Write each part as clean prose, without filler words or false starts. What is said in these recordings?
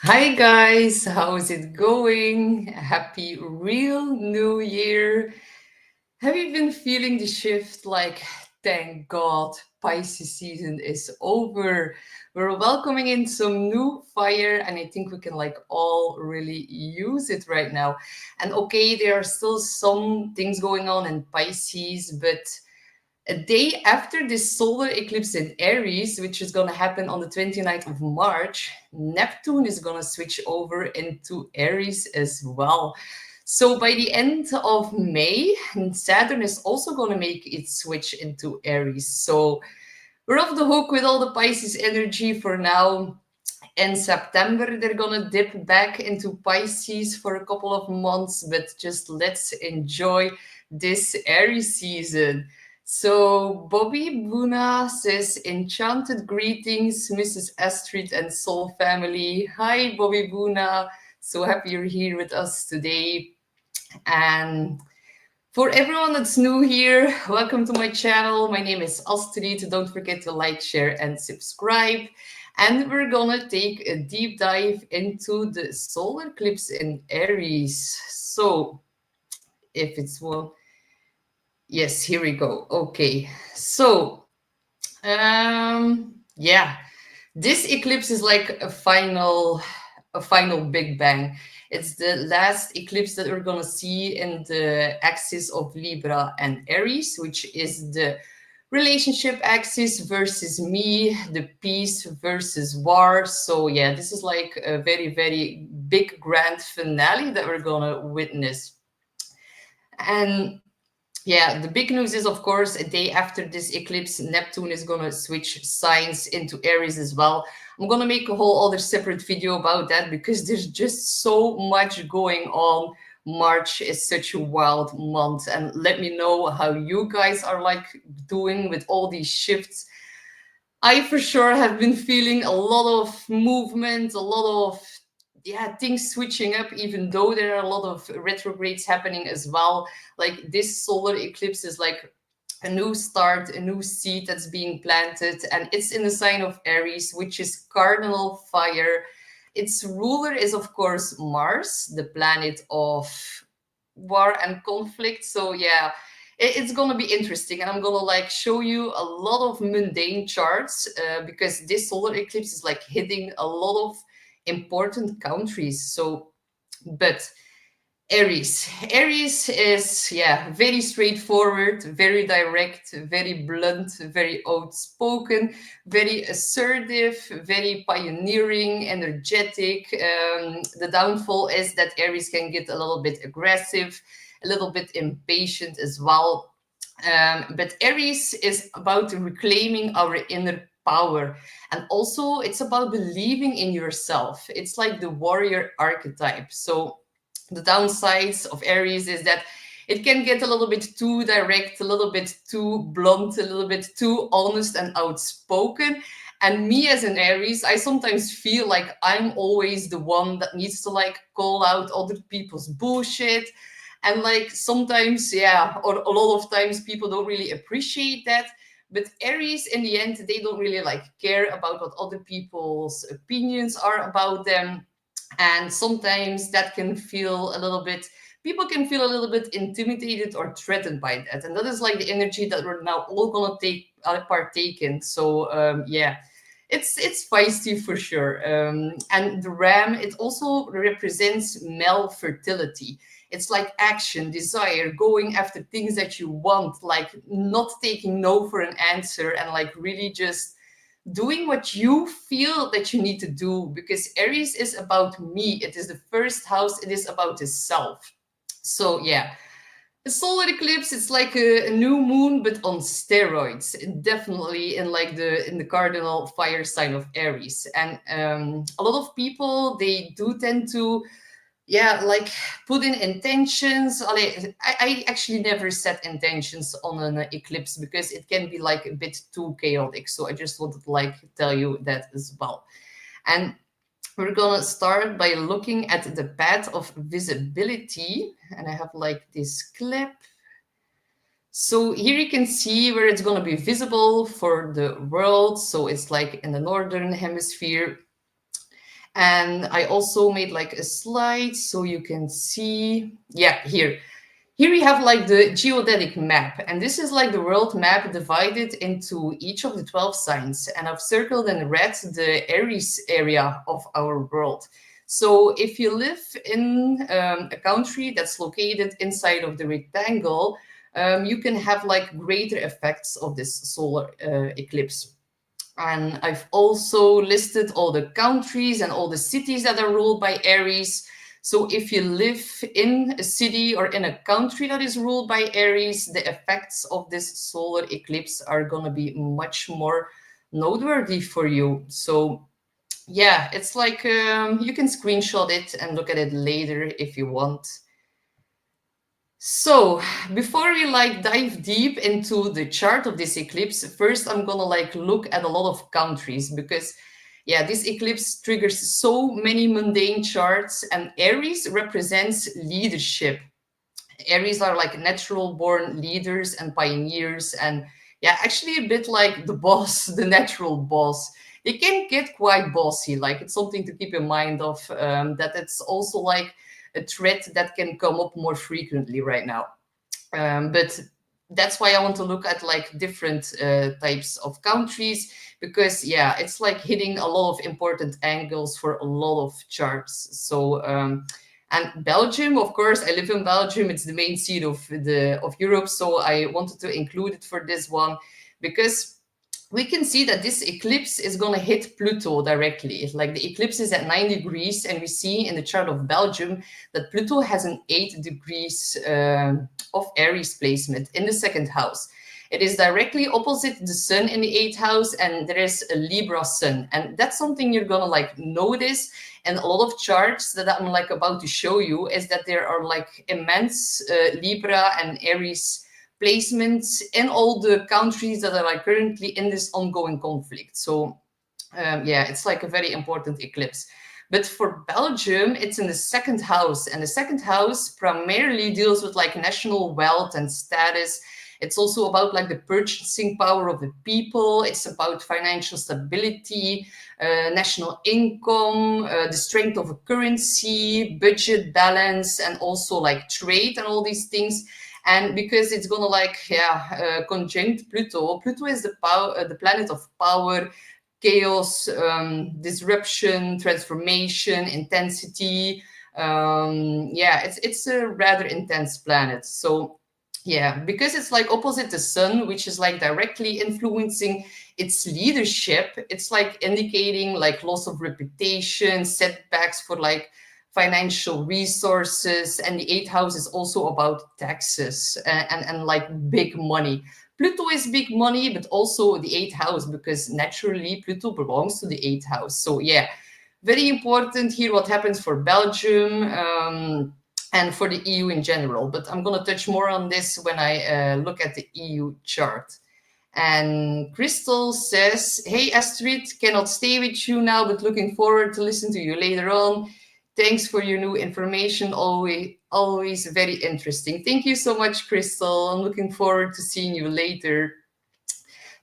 Hi guys, how's it going? Happy real new year. Have you been feeling the shift like, thank God, Pisces season is over? We're welcoming in some new fire, and I think we can like all really use it right now. And okay, there are still some things going on in Pisces, but a day after this solar eclipse in Aries, which is going to happen on the 29th of March, Neptune is going to switch over into Aries as well. So by the end of May, Saturn is also going to make its switch into Aries. So we're off the hook with all the Pisces energy for now. In September, they're going to dip back into Pisces for a couple of months, but just let's enjoy this Aries season. So, Bobby Buna says, Enchanted greetings, Mrs. Astrid and Soul family. Hi, Bobby Buna. So happy you're here with us today. And for everyone that's new here, welcome to my channel. My name is Astrid. Don't forget to like, share, and subscribe. And we're gonna take a deep dive into the solar eclipse in Aries. So, if it's well, yes, here we go. Okay, so yeah, this eclipse is like a final big bang. It's the last eclipse that we're gonna see in the axis of Libra and Aries, which is the relationship axis versus me, the peace versus war. So yeah, this is like a very, very big grand finale that we're gonna witness. And yeah, the big news is, of course, a day after this eclipse, Neptune is going to switch signs into Aries as well. I'm going to make a whole other separate video about that because there's just so much going on. March is such a wild month, and let me know how you guys are like doing with all these shifts. I for sure have been feeling a lot of movement, a lot of things switching up, even though there are a lot of retrogrades happening as well. Like this solar eclipse is like a new start, a new seed that's being planted, and it's in the sign of Aries, which is cardinal fire. Its ruler is, of course, Mars, the planet of war and conflict. So yeah, it's gonna be interesting, and I'm gonna like show you a lot of mundane charts because this solar eclipse is like hitting a lot of important countries. So, but Aries is, yeah, very straightforward, very direct, very blunt, very outspoken, very assertive, very pioneering, energetic. The downfall is that Aries can get a little bit aggressive, a little bit impatient as well. But Aries is about reclaiming our inner power. And also, it's about believing in yourself. It's like the warrior archetype. So, the downsides of Aries is that it can get a little bit too direct, a little bit too blunt, a little bit too honest and outspoken. And me as an Aries, I sometimes feel like I'm always the one that needs to like call out other people's bullshit. And like sometimes, yeah, or a lot of times people don't really appreciate that. But Aries, in the end, they don't really like care about what other people's opinions are about them, and sometimes that can feel a little bit, people can feel a little bit intimidated or threatened by that, and that is like the energy that we're now all gonna take partake in. So yeah, it's feisty for sure. And the ram, it also represents male fertility. It's like action, desire, going after things that you want, like not taking no for an answer, and like really just doing what you feel that you need to do, because Aries is about me. It is the first house. It is about the self. So yeah, the solar eclipse, it's like a new moon but on steroids, definitely in the cardinal fire sign of Aries. And a lot of people, they do tend to, yeah, like put in intentions. I actually never set intentions on an eclipse because it can be like a bit too chaotic. So I just wanted to like tell you that as well. And we're gonna start by looking at the path of visibility. And I have like this clip. So here you can see where it's gonna be visible for the world. So it's like in the northern hemisphere. And I also made like a slide so you can see. Yeah, here. Here we have like the geodetic map, and this is like the world map divided into each of the 12 signs. And I've circled in red the Aries area of our world. So if you live in a country that's located inside of the rectangle, you can have like greater effects of this solar eclipse. And I've also listed all the countries and all the cities that are ruled by Aries. So if you live in a city or in a country that is ruled by Aries, the effects of this solar eclipse are going to be much more noteworthy for you. So yeah, it's like you can screenshot it and look at it later if you want. So before we like dive deep into the chart of this eclipse, first I'm gonna like look at a lot of countries, because yeah, this eclipse triggers so many mundane charts, and Aries represents leadership. Aries are like natural born leaders and pioneers, and yeah, actually a bit like the boss, the natural boss. They can get quite bossy, like it's something to keep in mind of, that it's also like a threat that can come up more frequently right now. But that's why I want to look at like different types of countries, because yeah, it's like hitting a lot of important angles for a lot of charts. So and Belgium, of course, I live in Belgium. It's the main seat of Europe, so I wanted to include it for this one, because we can see that this eclipse is going to hit Pluto directly. Like the eclipse is at 9 degrees, and we see in the chart of Belgium that Pluto has an 8 degrees of Aries placement in the second house. It is directly opposite the sun in the 8th house, and there is a Libra sun. And that's something you're going to like notice. And a lot of charts that I'm like about to show you is that there are like immense Libra and Aries placements in all the countries that are like currently in this ongoing conflict. So yeah, it's like a very important eclipse. But for Belgium, it's in the second house, and the second house primarily deals with like national wealth and status. It's also about like the purchasing power of the people. It's about financial stability, national income, the strength of a currency, budget balance, and also like trade and all these things. And because it's gonna like conjunct Pluto. Pluto is the power, the planet of power, chaos, disruption, transformation, intensity. Yeah, it's a rather intense planet. So yeah, because it's like opposite the sun, which is like directly influencing its leadership, it's like indicating like loss of reputation, setbacks for like financial resources. And the 8th house is also about taxes and like big money. Pluto is big money, but also the 8th house, because naturally Pluto belongs to the 8th house. So yeah, very important here what happens for Belgium and for the EU in general. But I'm going to touch more on this when I look at the EU chart. And Crystal says, hey Astrid, cannot stay with you now, but looking forward to listen to you later on. Thanks for your new information. Always very interesting. Thank you so much, Crystal. I'm looking forward to seeing you later.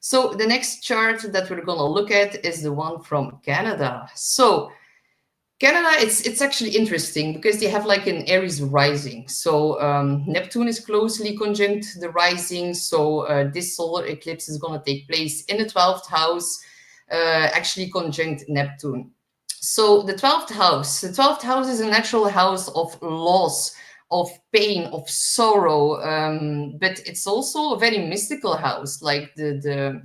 So the next chart that we're going to look at is the one from Canada. So Canada, it's actually interesting because they have like an Aries rising. So Neptune is closely conjunct the rising. So this solar eclipse is going to take place in the 12th house, actually conjunct Neptune. So the 12th house is a natural house of loss, of pain, of sorrow, but it's also a very mystical house. Like the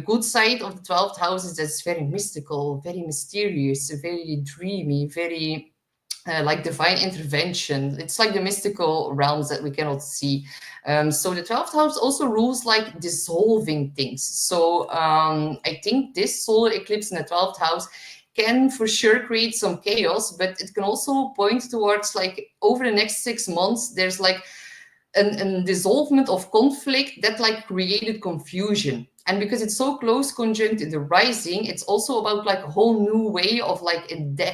good side of the 12th house is that it's very mystical, very mysterious, very dreamy, very like divine intervention. It's like the mystical realms that we cannot see. So the 12th house also rules like dissolving things. So I think this solar eclipse in the 12th house can for sure create some chaos, but it can also point towards like over the next 6 months, there's like a dissolvement of conflict that like created confusion. And because it's so close conjunct in the rising, it's also about like a whole new way of like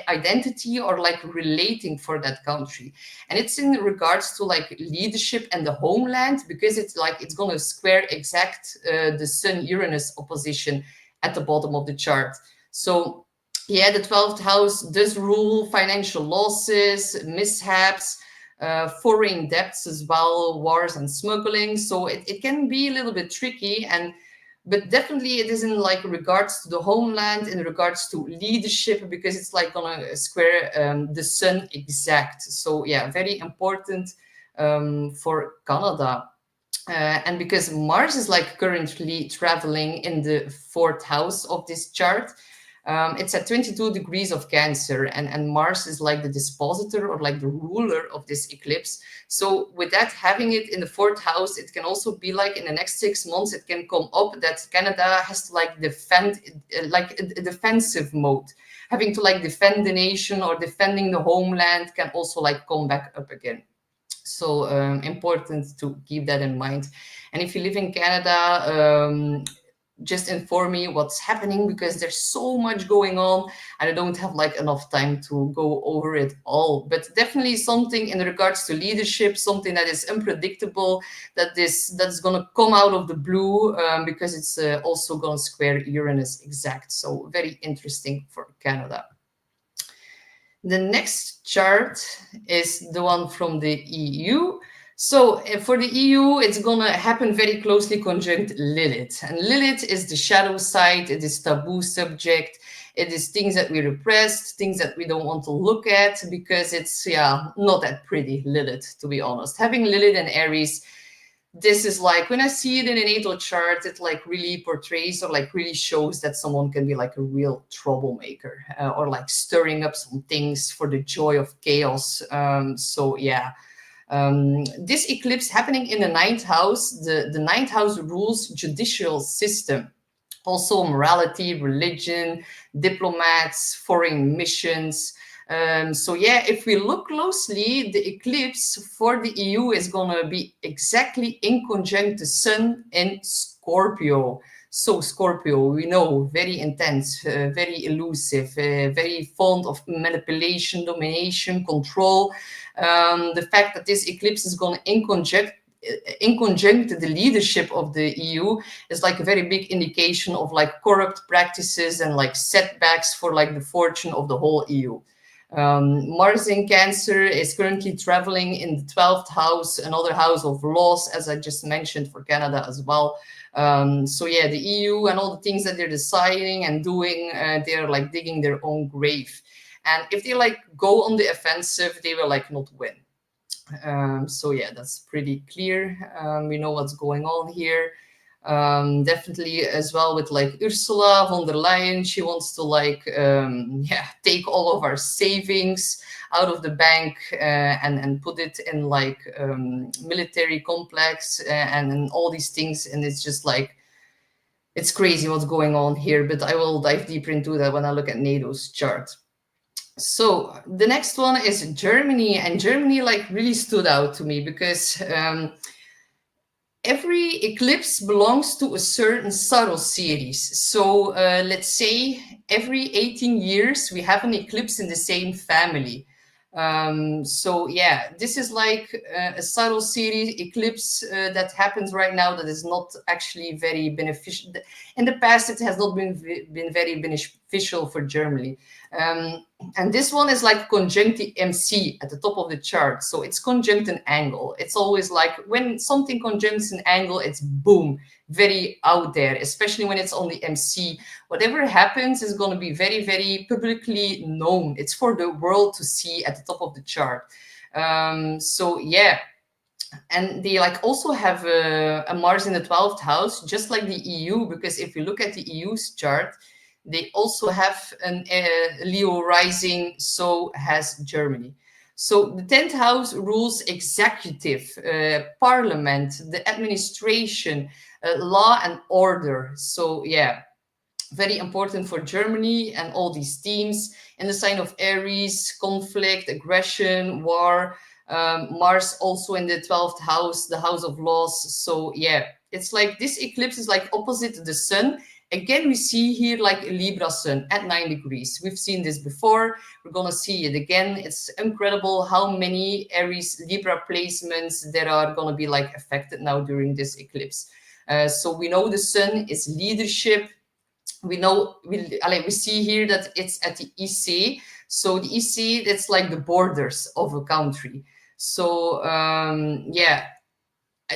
identity or like relating for that country. And it's in regards to like leadership and the homeland, because it's like it's going to square exact the Sun-Uranus opposition at the bottom of the chart. So yeah, the 12th house does rule financial losses, mishaps, foreign debts as well, wars and smuggling. So it can be a little bit tricky, and but definitely it is in like regards to the homeland, in regards to leadership, because it's like gonna square the sun exact. So yeah, very important for Canada. And because Mars is like currently traveling in the fourth house of this chart, it's at 22 degrees of Cancer, and Mars is like the dispositor or like the ruler of this eclipse. So with that, having it in the fourth house, it can also be like in the next 6 months, it can come up that Canada has to like defend, like a defensive mode. Having to like defend the nation or defending the homeland can also like come back up again. So important to keep that in mind. And if you live in Canada, just inform me what's happening, because there's so much going on and I don't have like enough time to go over it all. But definitely something in regards to leadership, something that is unpredictable, that's gonna come out of the blue, because it's also gonna square Uranus exact. So very interesting for Canada. The next chart is the one from the EU. So for the EU, it's going to happen very closely conjunct Lilith. And Lilith is the shadow side. It is taboo subject. It is things that we repressed, things that we don't want to look at, because it's, yeah, not that pretty, Lilith, to be honest. Having Lilith and Aries, this is like, when I see it in a natal chart, it like really portrays or like really shows that someone can be like a real troublemaker, or like stirring up some things for the joy of chaos. So yeah, this eclipse happening in the ninth house. The ninth house rules judicial system, also morality, religion, diplomats, foreign missions. So yeah, if we look closely, the eclipse for the EU is going to be exactly in conjunct the sun in Scorpio. So Scorpio, we know, very intense, very elusive, very fond of manipulation, domination, control. The fact that this eclipse is going to in conjunct the leadership of the EU is like a very big indication of like corrupt practices and like setbacks for like the fortune of the whole EU. Mars in Cancer is currently traveling in the 12th house, another house of loss, as I just mentioned, for Canada as well. So yeah, the EU and all the things that they're deciding and doing, they're like digging their own grave. And if they like go on the offensive, they will like not win. So yeah, that's pretty clear. We know what's going on here. Definitely as well with like Ursula von der Leyen, she wants to like take all of our savings out of the bank, and put it in like military complex, and all these things. And it's just like, it's crazy what's going on here, but I will dive deeper into that when I look at NATO's chart. So the next one is Germany, and Germany like really stood out to me because every eclipse belongs to a certain subtle series. So let's say every 18 years we have an eclipse in the same family. So yeah, this is like a subtle series eclipse that happens right now that is not actually very beneficial. In the past, it has not been very beneficial for Germany. And this one is like conjunct the MC at the top of the chart. So it's conjunct an angle. It's always like when something conjuncts an angle, it's boom, very out there, especially when it's on the MC. Whatever happens is going to be very, very publicly known. It's for the world to see at the top of the chart. So yeah. And they like also have a Mars in the 12th house, just like the EU, because if you look at the EU's chart, they also have a Leo rising, so has Germany. So the 10th house rules executive, parliament, the administration, law and order. So yeah, very important for Germany and all these themes. In the sign of Aries, conflict, aggression, war. Mars also in the 12th house, the house of loss. So yeah, it's like this eclipse is like opposite the sun. Again, we see here like a Libra sun at 9 degrees. We've seen this before. We're going to see it again. It's incredible how many Aries Libra placements that are going to be like affected now during this eclipse. So we know the sun is leadership. we know we see here that it's at the EC. So the EC, that's like the borders of a country. So yeah,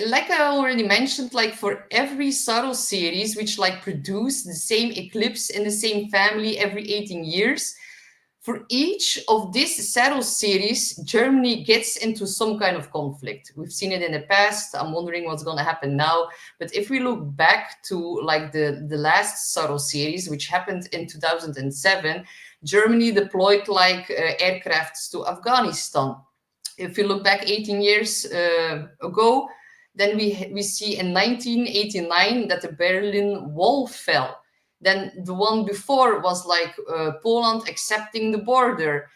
like I already mentioned, like for every subtle series which like produce the same eclipse in the same family every 18 years, for each of these saddle series, Germany gets into some kind of conflict. We've seen it in the past. I'm wondering what's going to happen now. But if we look back to like the last saddle series, which happened in 2007, Germany deployed like aircrafts to Afghanistan. If you look back 18 years ago, then we see in 1989 that the Berlin Wall fell. Then the one before was like Poland accepting the border.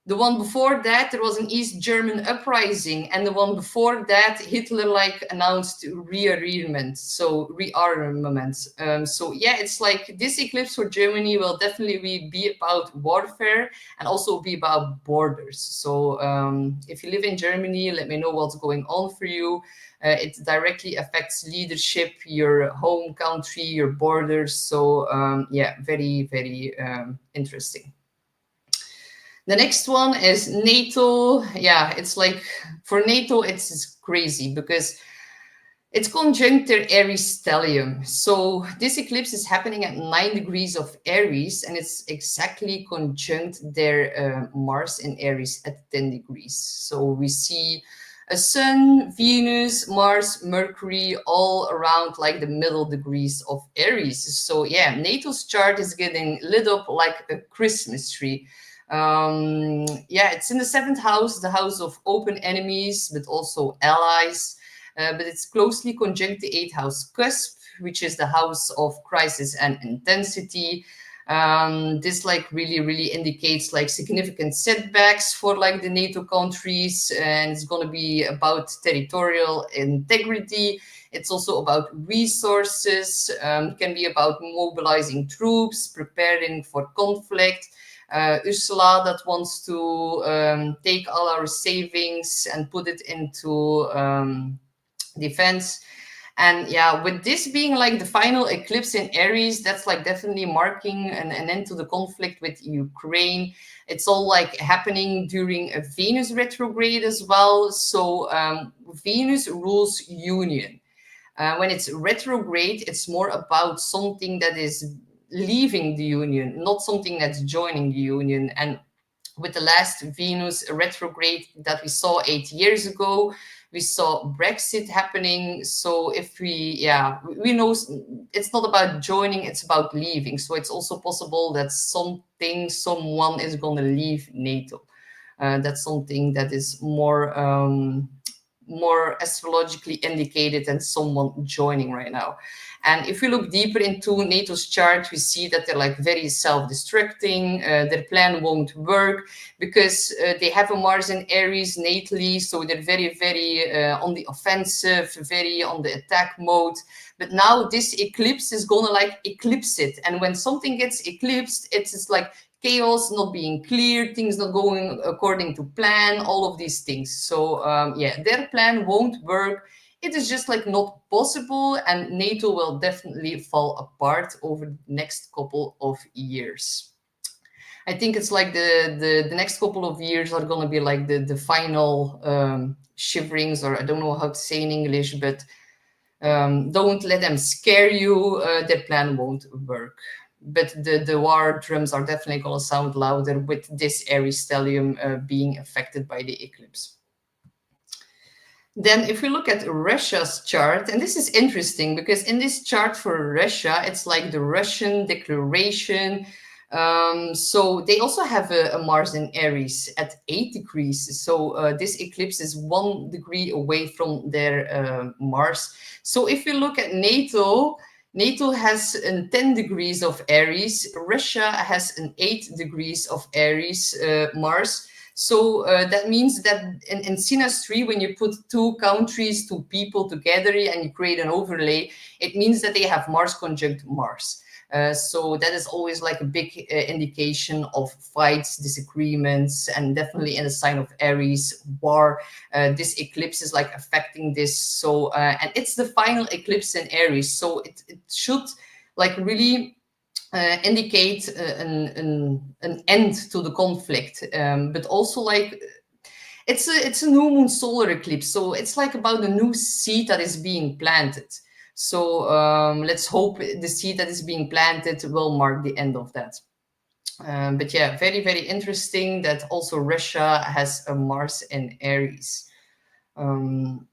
The one before that, there was an East German uprising, and the one before that, Hitler like announced rearmament, so rearmament. So yeah, it's like this eclipse for Germany will definitely be about warfare and also be about borders. So if you live in Germany, let me know what's going on for you. It directly affects leadership, your home country, your borders. So yeah, very, very interesting. The next one is NATO. Yeah, it's like for NATO, it's crazy because it's conjunct their Aries stellium. So this eclipse is happening at 9 degrees of Aries, and it's exactly conjunct their Mars in Aries at 10 degrees. So we see a Sun, Venus, Mars, Mercury, all around like the middle degrees of Aries. So yeah, NATO's chart is getting lit up like a Christmas tree. Yeah, it's in the 7th house, the house of open enemies, but also allies. But it's closely conjunct the 8th house cusp, which is the house of crisis and intensity. This like really indicates like significant setbacks for like the NATO countries, and it's going to be about territorial integrity. It's also about resources, can be about mobilizing troops, preparing for conflict. Ursula that wants to take all our savings and put it into defense. And yeah, with this being like the final eclipse in Aries, that's like definitely marking an end to the conflict with Ukraine. It's all like happening during a Venus retrograde as well. So Venus rules union. When it's retrograde, it's more about something that is leaving the union, not something that's joining the union. And with the last Venus retrograde that we saw 8 years ago, we saw Brexit happening. So if we know it's not about joining, it's about leaving. So it's also possible that someone is going to leave NATO. That's something that is more astrologically indicated than someone joining right now. And if we look deeper into NATO's chart, we see that they're like very self-destructing. Their plan won't work because they have a Mars in Aries natally. So they're very on the offensive, very on the attack mode. But now this eclipse is going to like eclipse it. And when something gets eclipsed, it's just like chaos, not being clear, things not going according to plan, all of these things. So yeah, their plan won't work. It is just like not possible, and NATO will definitely fall apart over the next couple of years. I think it's like the next couple of years are going to be like the final shiverings, or I don't know how to say in English, but don't let them scare you. Their plan won't work. But the war drums are definitely going to sound louder with this Aries stellium being affected by the eclipse. Then if we look at Russia's chart, and this is interesting because in this chart for Russia, it's like the Russian declaration. So they also have a Mars in Aries at 8 degrees. So this eclipse is 1 degree away from their Mars. So if we look at NATO, NATO has 10 degrees of Aries. Russia has an 8 degrees of Aries Mars. So that means that in synastry, when you put two countries, two people together and you create an overlay, it means that they have Mars conjunct Mars. So that is always like a big indication of fights, disagreements, and definitely in the sign of Aries, war. This eclipse is like affecting this. So, and it's the final eclipse in Aries. So it should like really indicate an end to the conflict, but also like it's a new moon solar eclipse, so it's like about a new seed that is being planted. So let's hope the seed that is being planted will mark the end of that. But yeah, very, very interesting that also Russia has a Mars in Aries. Um,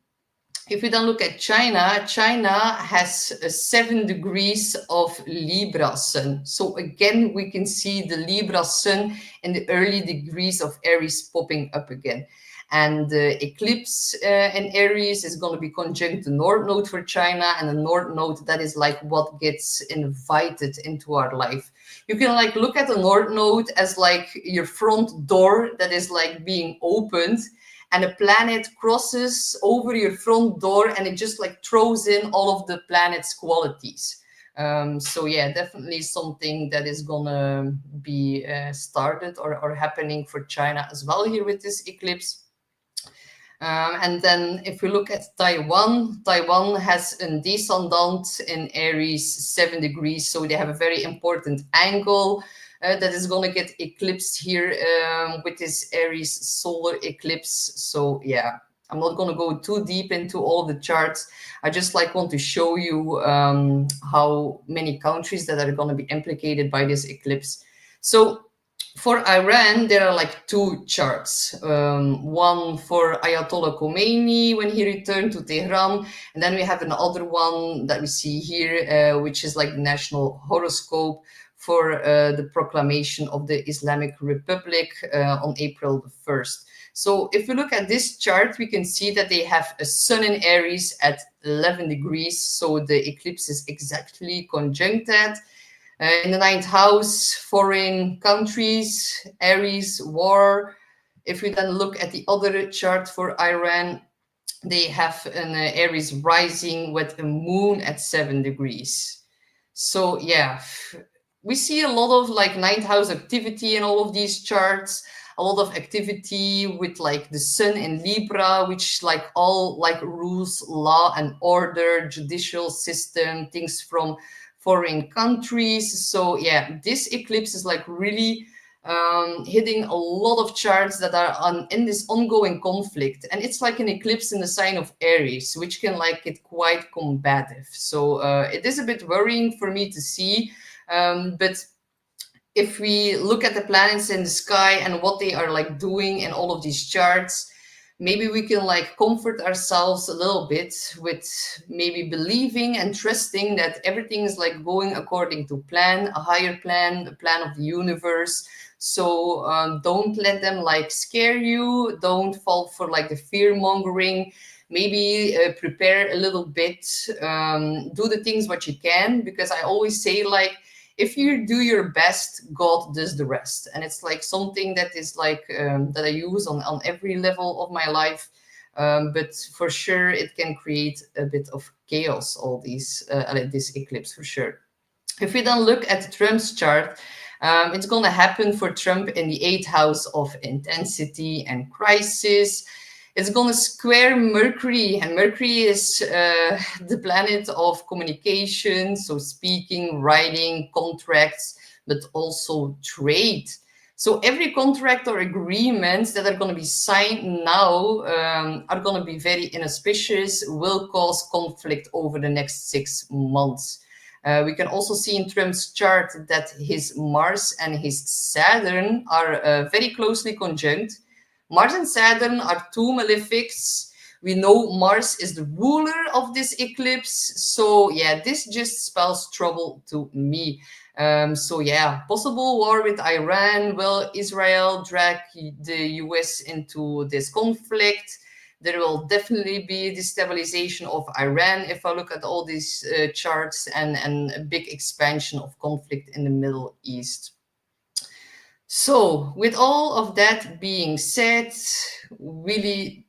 if we then look at China, China has 7 degrees of Libra sun. So again, we can see the Libra sun in the early degrees of Aries popping up again. And the eclipse in Aries is going to be conjunct the North Node for China, and the North Node, that is like what gets invited into our life. You can like look at the North Node as like your front door that is like being opened, and a planet crosses over your front door and it just like throws in all of the planet's qualities. So yeah, definitely something that is gonna be started or happening for China as well here with this eclipse. And then if we look at Taiwan, Taiwan has a descendant in Aries 7 degrees, so they have a very important angle that is going to get eclipsed here with this Aries solar eclipse. So yeah, I'm not going to go too deep into all the charts. I just like want to show you how many countries that are going to be implicated by this eclipse. So for Iran, there are like 2 charts. One for Ayatollah Khomeini when he returned to Tehran, and then we have another one that we see here, which is like the national horoscope for the proclamation of the Islamic Republic on April the 1st. So if we look at this chart, we can see that they have a sun in Aries at 11 degrees. So the eclipse is exactly conjunct that. In the 9th house, foreign countries, Aries, war. If we then look at the other chart for Iran, they have an Aries rising with a moon at 7 degrees. So yeah, we see a lot of like 9th house activity in all of these charts, a lot of activity with like the sun in Libra, which like all like rules, law and order, judicial system, things from foreign countries. So yeah, this eclipse is like really hitting a lot of charts that are in this ongoing conflict, and it's like an eclipse in the sign of Aries, which can like get quite combative. So it is a bit worrying for me to see, but if we look at the planets in the sky and what they are like doing in all of these charts, maybe we can like comfort ourselves a little bit with maybe believing and trusting that everything is like going according to plan, a higher plan, a plan of the universe. So don't let them like scare you. Don't fall for like the fear mongering. Maybe prepare a little bit, do the things what you can, because I always say like, if you do your best, God does the rest. And it's like something that is like that I use on every level of my life. But for sure, it can create a bit of chaos, all these this eclipse for sure. If we then look at Trump's chart, it's going to happen for Trump in the 8th house of intensity and crisis. It's going to square Mercury, and Mercury is the planet of communication, so speaking, writing, contracts, but also trade. So every contract or agreements that are going to be signed now are going to be very inauspicious, will cause conflict over the next 6 months. We can also see in Trump's chart that his Mars and his Saturn are very closely conjunct. Mars and Saturn are 2 malefics. We know Mars is the ruler of this eclipse. So yeah, this just spells trouble to me. So yeah, possible war with Iran. Will Israel drag the US into this conflict? There will definitely be destabilization of Iran if I look at all these charts, and a big expansion of conflict in the Middle East. So with all of that being said, really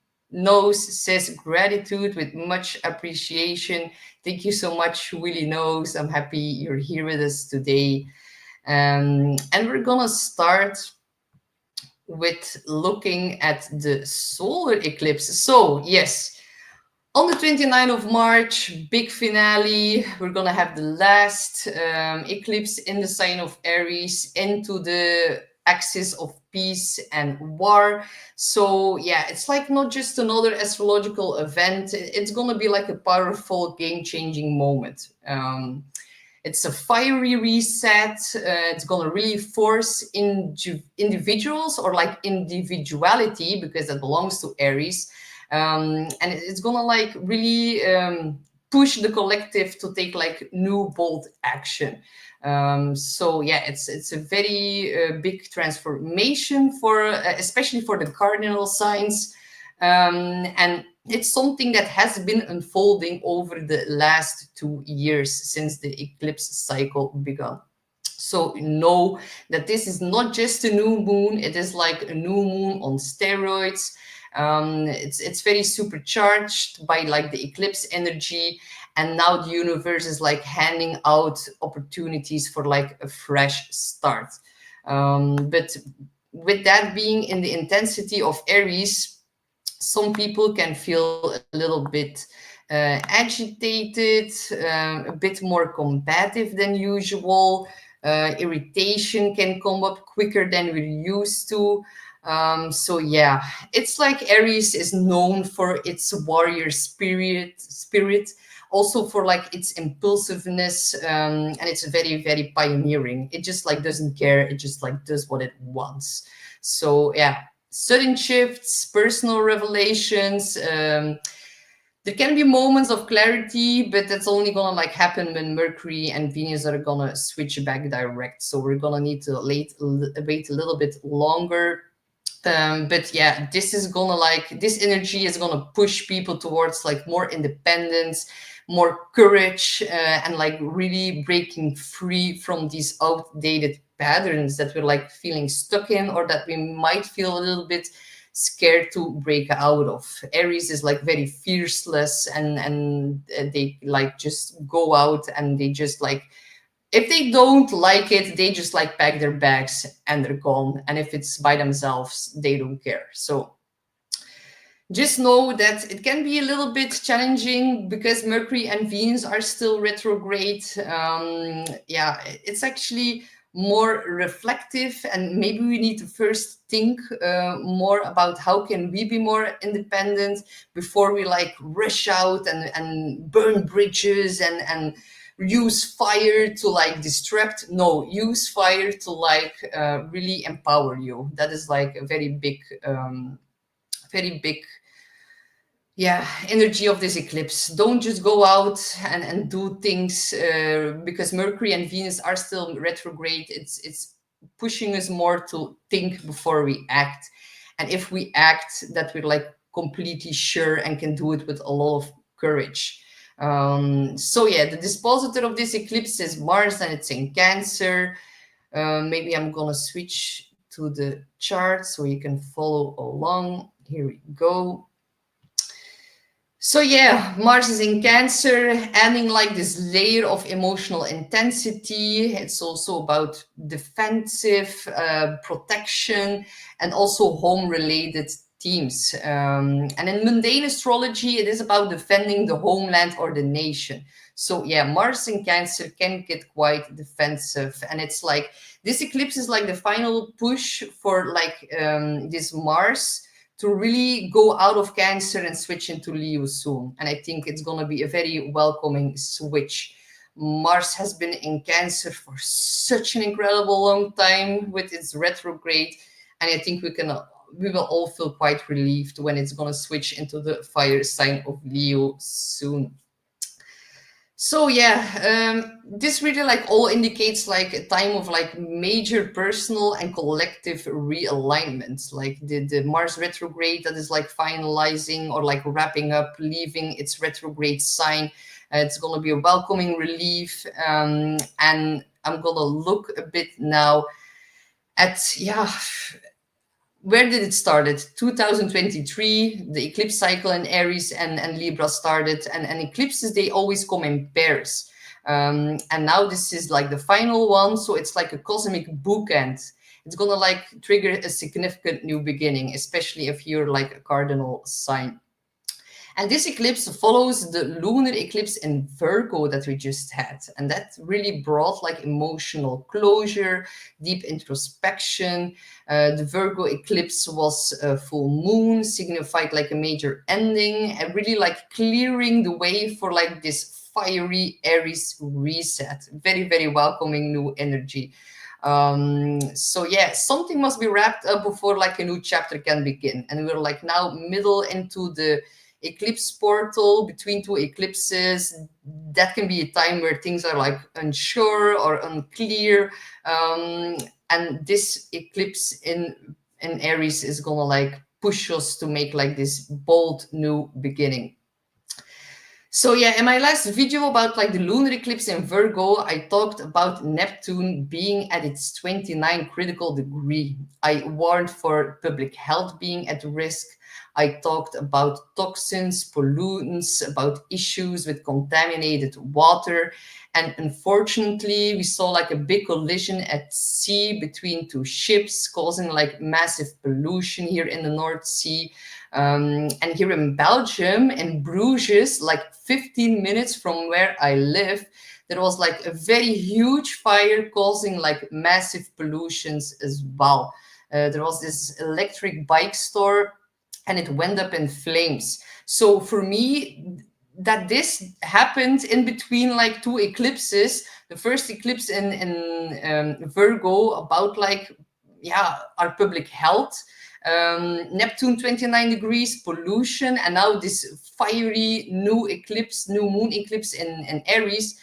says gratitude with much appreciation. Thank you so much, Willie Knows. I'm happy you're here with us today. And we're gonna start with looking at the solar eclipse. So yes, On the 29th of March, big finale, we're gonna have the last eclipse in the sign of Aries into the axis of peace and war. So yeah, it's like not just another astrological event, it's gonna be like a powerful game-changing moment. It's a fiery reset. It's gonna really force individuals or like individuality, because that belongs to Aries, and it's gonna like really push the collective to take like new bold action. So yeah, it's a very big transformation for especially for the cardinal signs, and it's something that has been unfolding over the last 2 years since the eclipse cycle began. So know that this is not just a new moon, it is like a new moon on steroids. It's very supercharged by like the eclipse energy, and now the universe is like handing out opportunities for like a fresh start. But with that being in the intensity of Aries, some people can feel a little bit agitated, a bit more combative than usual. Irritation can come up quicker than we're used to. So yeah, it's like Aries is known for its warrior spirit, also for like its impulsiveness, and it's very, very pioneering. It just like doesn't care. It just like does what it wants. So yeah, sudden shifts, personal revelations. There can be moments of clarity, but that's only gonna like happen when Mercury and Venus are gonna switch back direct. So we're gonna need to wait a little bit longer. But yeah, this is gonna like this energy is gonna push people towards like more independence, more courage, and like really breaking free from these outdated patterns that we're like feeling stuck in, or that we might feel a little bit scared to break out of. Aries is like very fearless, and they like just go out and they just like, if they don't like it, they just like pack their bags and they're gone. And if it's by themselves, they don't care. So just know that it can be a little bit challenging because Mercury and Venus are still retrograde. Yeah, it's actually more reflective, and maybe we need to first think more about how can we be more independent before we like rush out and burn bridges and use fire to like disrupt. No, use fire to like really empower you. That is like a very big yeah, energy of this eclipse. Don't just go out and do things because Mercury and Venus are still retrograde. It's pushing us more to think before we act, and if we act, that we're like completely sure and can do it with a lot of courage. So yeah, the dispositor of this eclipse is Mars, and it's in Cancer. Maybe I'm gonna switch to the chart so you can follow along. Here we go. So yeah, Mars is in Cancer, adding like this layer of emotional intensity. It's also about defensive protection and also home-related themes. And in mundane astrology, it is about defending the homeland or the nation. So yeah, Mars in Cancer can get quite defensive, and it's like this eclipse is like the final push for like this Mars to really go out of Cancer and switch into Leo soon. And I think it's going to be a very welcoming switch. Mars has been in Cancer for such an incredible long time with its retrograde, and I think we will all feel quite relieved when it's going to switch into the fire sign of Leo soon. So yeah, this really like all indicates like a time of like major personal and collective realignment. Like the Mars retrograde that is like finalizing or like wrapping up, leaving its retrograde sign. It's going to be a welcoming relief. And I'm going to look a bit now at, yeah, where did it started? 2023, the eclipse cycle in Aries and Libra started, and eclipses, they always come in pairs. And now this is like the final one, so it's like a cosmic bookend. It's gonna like trigger a significant new beginning, especially if you're like a cardinal sign. And this eclipse follows the lunar eclipse in Virgo that we just had. And that really brought like emotional closure, deep introspection. The Virgo eclipse was a full moon, signified like a major ending, and really like clearing the way for like this fiery Aries reset. Very, very welcoming new energy. So yeah, something must be wrapped up before like a new chapter can begin. And we're like now middle into the eclipse portal between two eclipses. That can be a time where things are like unsure or unclear. And this eclipse in Aries is gonna like push us to make like this bold new beginning. So yeah, in my last video about like the lunar eclipse in Virgo, I talked about Neptune being at its 29 critical degree. I warned for public health being at risk. I talked about toxins, pollutants, about issues with contaminated water. And unfortunately, we saw like a big collision at sea between two ships, causing like massive pollution here in the North Sea. And here in Belgium, in Bruges, like 15 minutes from where I live, there was like a very huge fire causing like massive pollutions as well. There was this electric bike store and it went up in flames. So for me, that this happened in between like two eclipses, the first eclipse in Virgo about like, yeah, our public health, Neptune 29 degrees, pollution, and now this fiery new eclipse, new moon eclipse in Aries.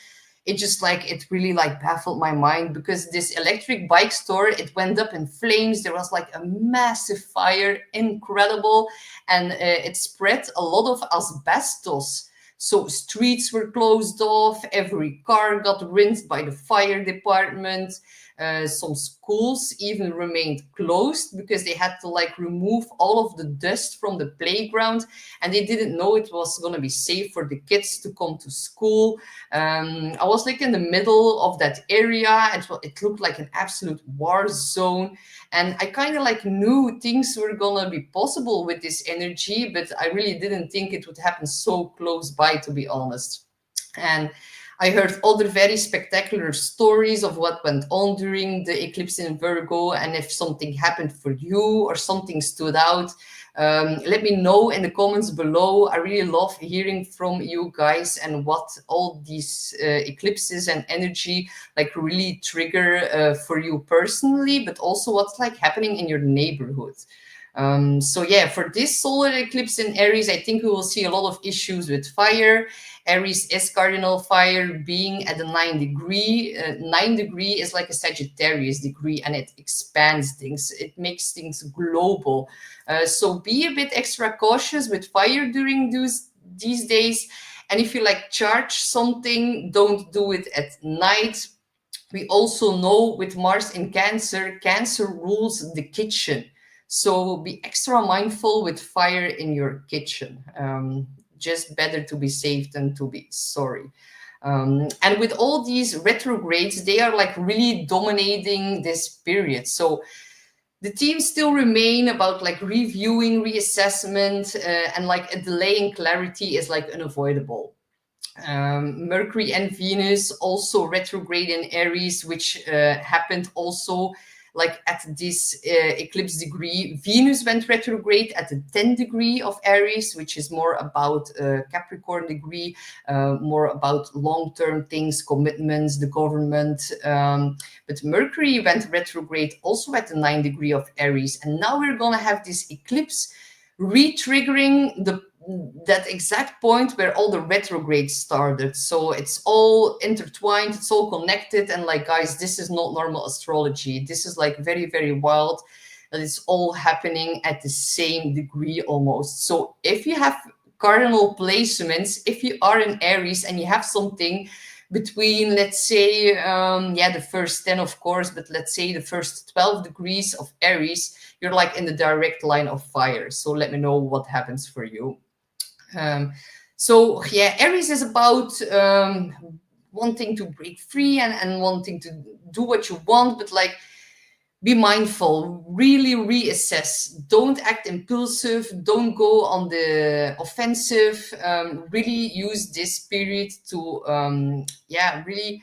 It just like, it really like baffled my mind because this electric bike store, it went up in flames. There was like a massive fire, incredible. And it spread a lot of asbestos. So streets were closed off. Every car got rinsed by the fire department. Some schools even remained closed because they had to like remove all of the dust from the playground, and they didn't know it was going to be safe for the kids to come to school. I was like in the middle of that area. It looked like an absolute war zone, and I kind of like knew things were going to be possible with this energy, but I really didn't think it would happen so close by, to be honest. And I heard other very spectacular stories of what went on during the eclipse in Virgo, and if something happened for you or something stood out, let me know in the comments below. I really love hearing from you guys and what all these eclipses and energy like really trigger for you personally, but also what's like happening in your neighborhood. So yeah, for this solar eclipse in Aries, I think we will see a lot of issues with fire. Aries is cardinal fire, being at the 9 degree. 9 degree is like a Sagittarius degree, and it expands things. It makes things global. So be a bit extra cautious with fire during these days. And if you like charge something, don't do it at night. We also know with Mars in Cancer, Cancer rules the kitchen. So be extra mindful with fire in your kitchen. Just better to be safe than to be sorry. And with all these retrogrades, they are like really dominating this period. So the themes still remain about like reviewing, reassessment, and like a delay in clarity is like unavoidable. Mercury and Venus also retrograde in Aries, which happened also like at this eclipse degree. Venus went retrograde at the 10th degree of Aries, which is more about Capricorn degree, more about long-term things, commitments, the government. But Mercury went retrograde also at the 9th degree of Aries. And now we're going to have this eclipse re-triggering that exact point where all the retrogrades started. So it's all intertwined, it's all connected, and like, guys, this is not normal astrology. This is like very, very wild, that it's all happening at the same degree almost. So if you have cardinal placements, if you are in Aries and you have something between, let's say, the first 10, of course, but let's say the first 12 degrees of Aries, you're like in the direct line of fire. So let me know what happens for you. So yeah, Aries is about wanting to break free and wanting to do what you want, but like be mindful, really reassess. Don't act impulsive, don't go on the offensive. Really use this period to, yeah, really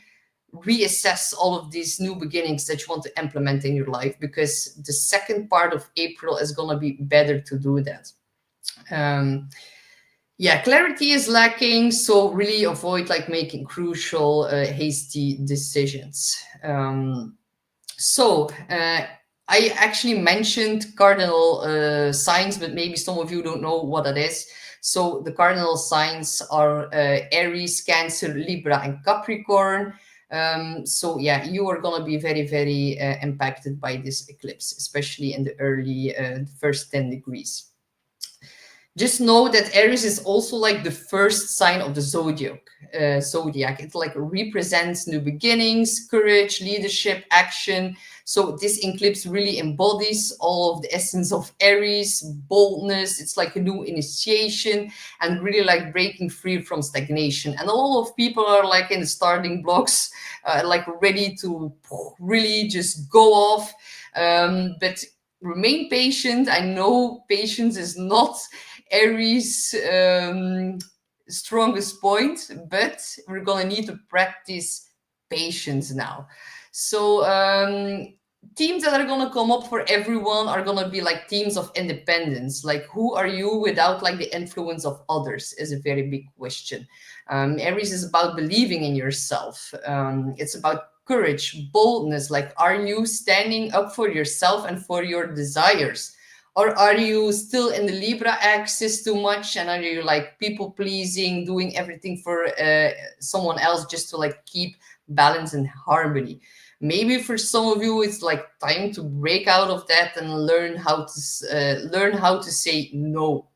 reassess all of these new beginnings that you want to implement in your life, because the second part of April is going to be better to do that. Yeah, clarity is lacking, so really avoid like making crucial, hasty decisions. I actually mentioned cardinal signs, but maybe some of you don't know what that is. So the cardinal signs are Aries, Cancer, Libra, and Capricorn. So yeah, you are going to be very, very impacted by this eclipse, especially in the early first 10 degrees. Just know that Aries is also like the first sign of the zodiac. It like represents new beginnings, courage, leadership, action. So this eclipse really embodies all of the essence of Aries, boldness. It's like a new initiation and really like breaking free from stagnation. And a lot of people are like in the starting blocks, like ready to really just go off. But remain patient. I know patience is not Aries' strongest point, but we're gonna need to practice patience now. So themes that are gonna come up for everyone are gonna be like themes of independence. Like, who are you without like the influence of others is a very big question. Aries is about believing in yourself. It's about courage, boldness. Like, are you standing up for yourself and for your desires? Or are you still in the Libra axis too much? And are you like people pleasing, doing everything for someone else just to like keep balance and harmony? Maybe for some of you, it's like time to break out of that and learn how to say no.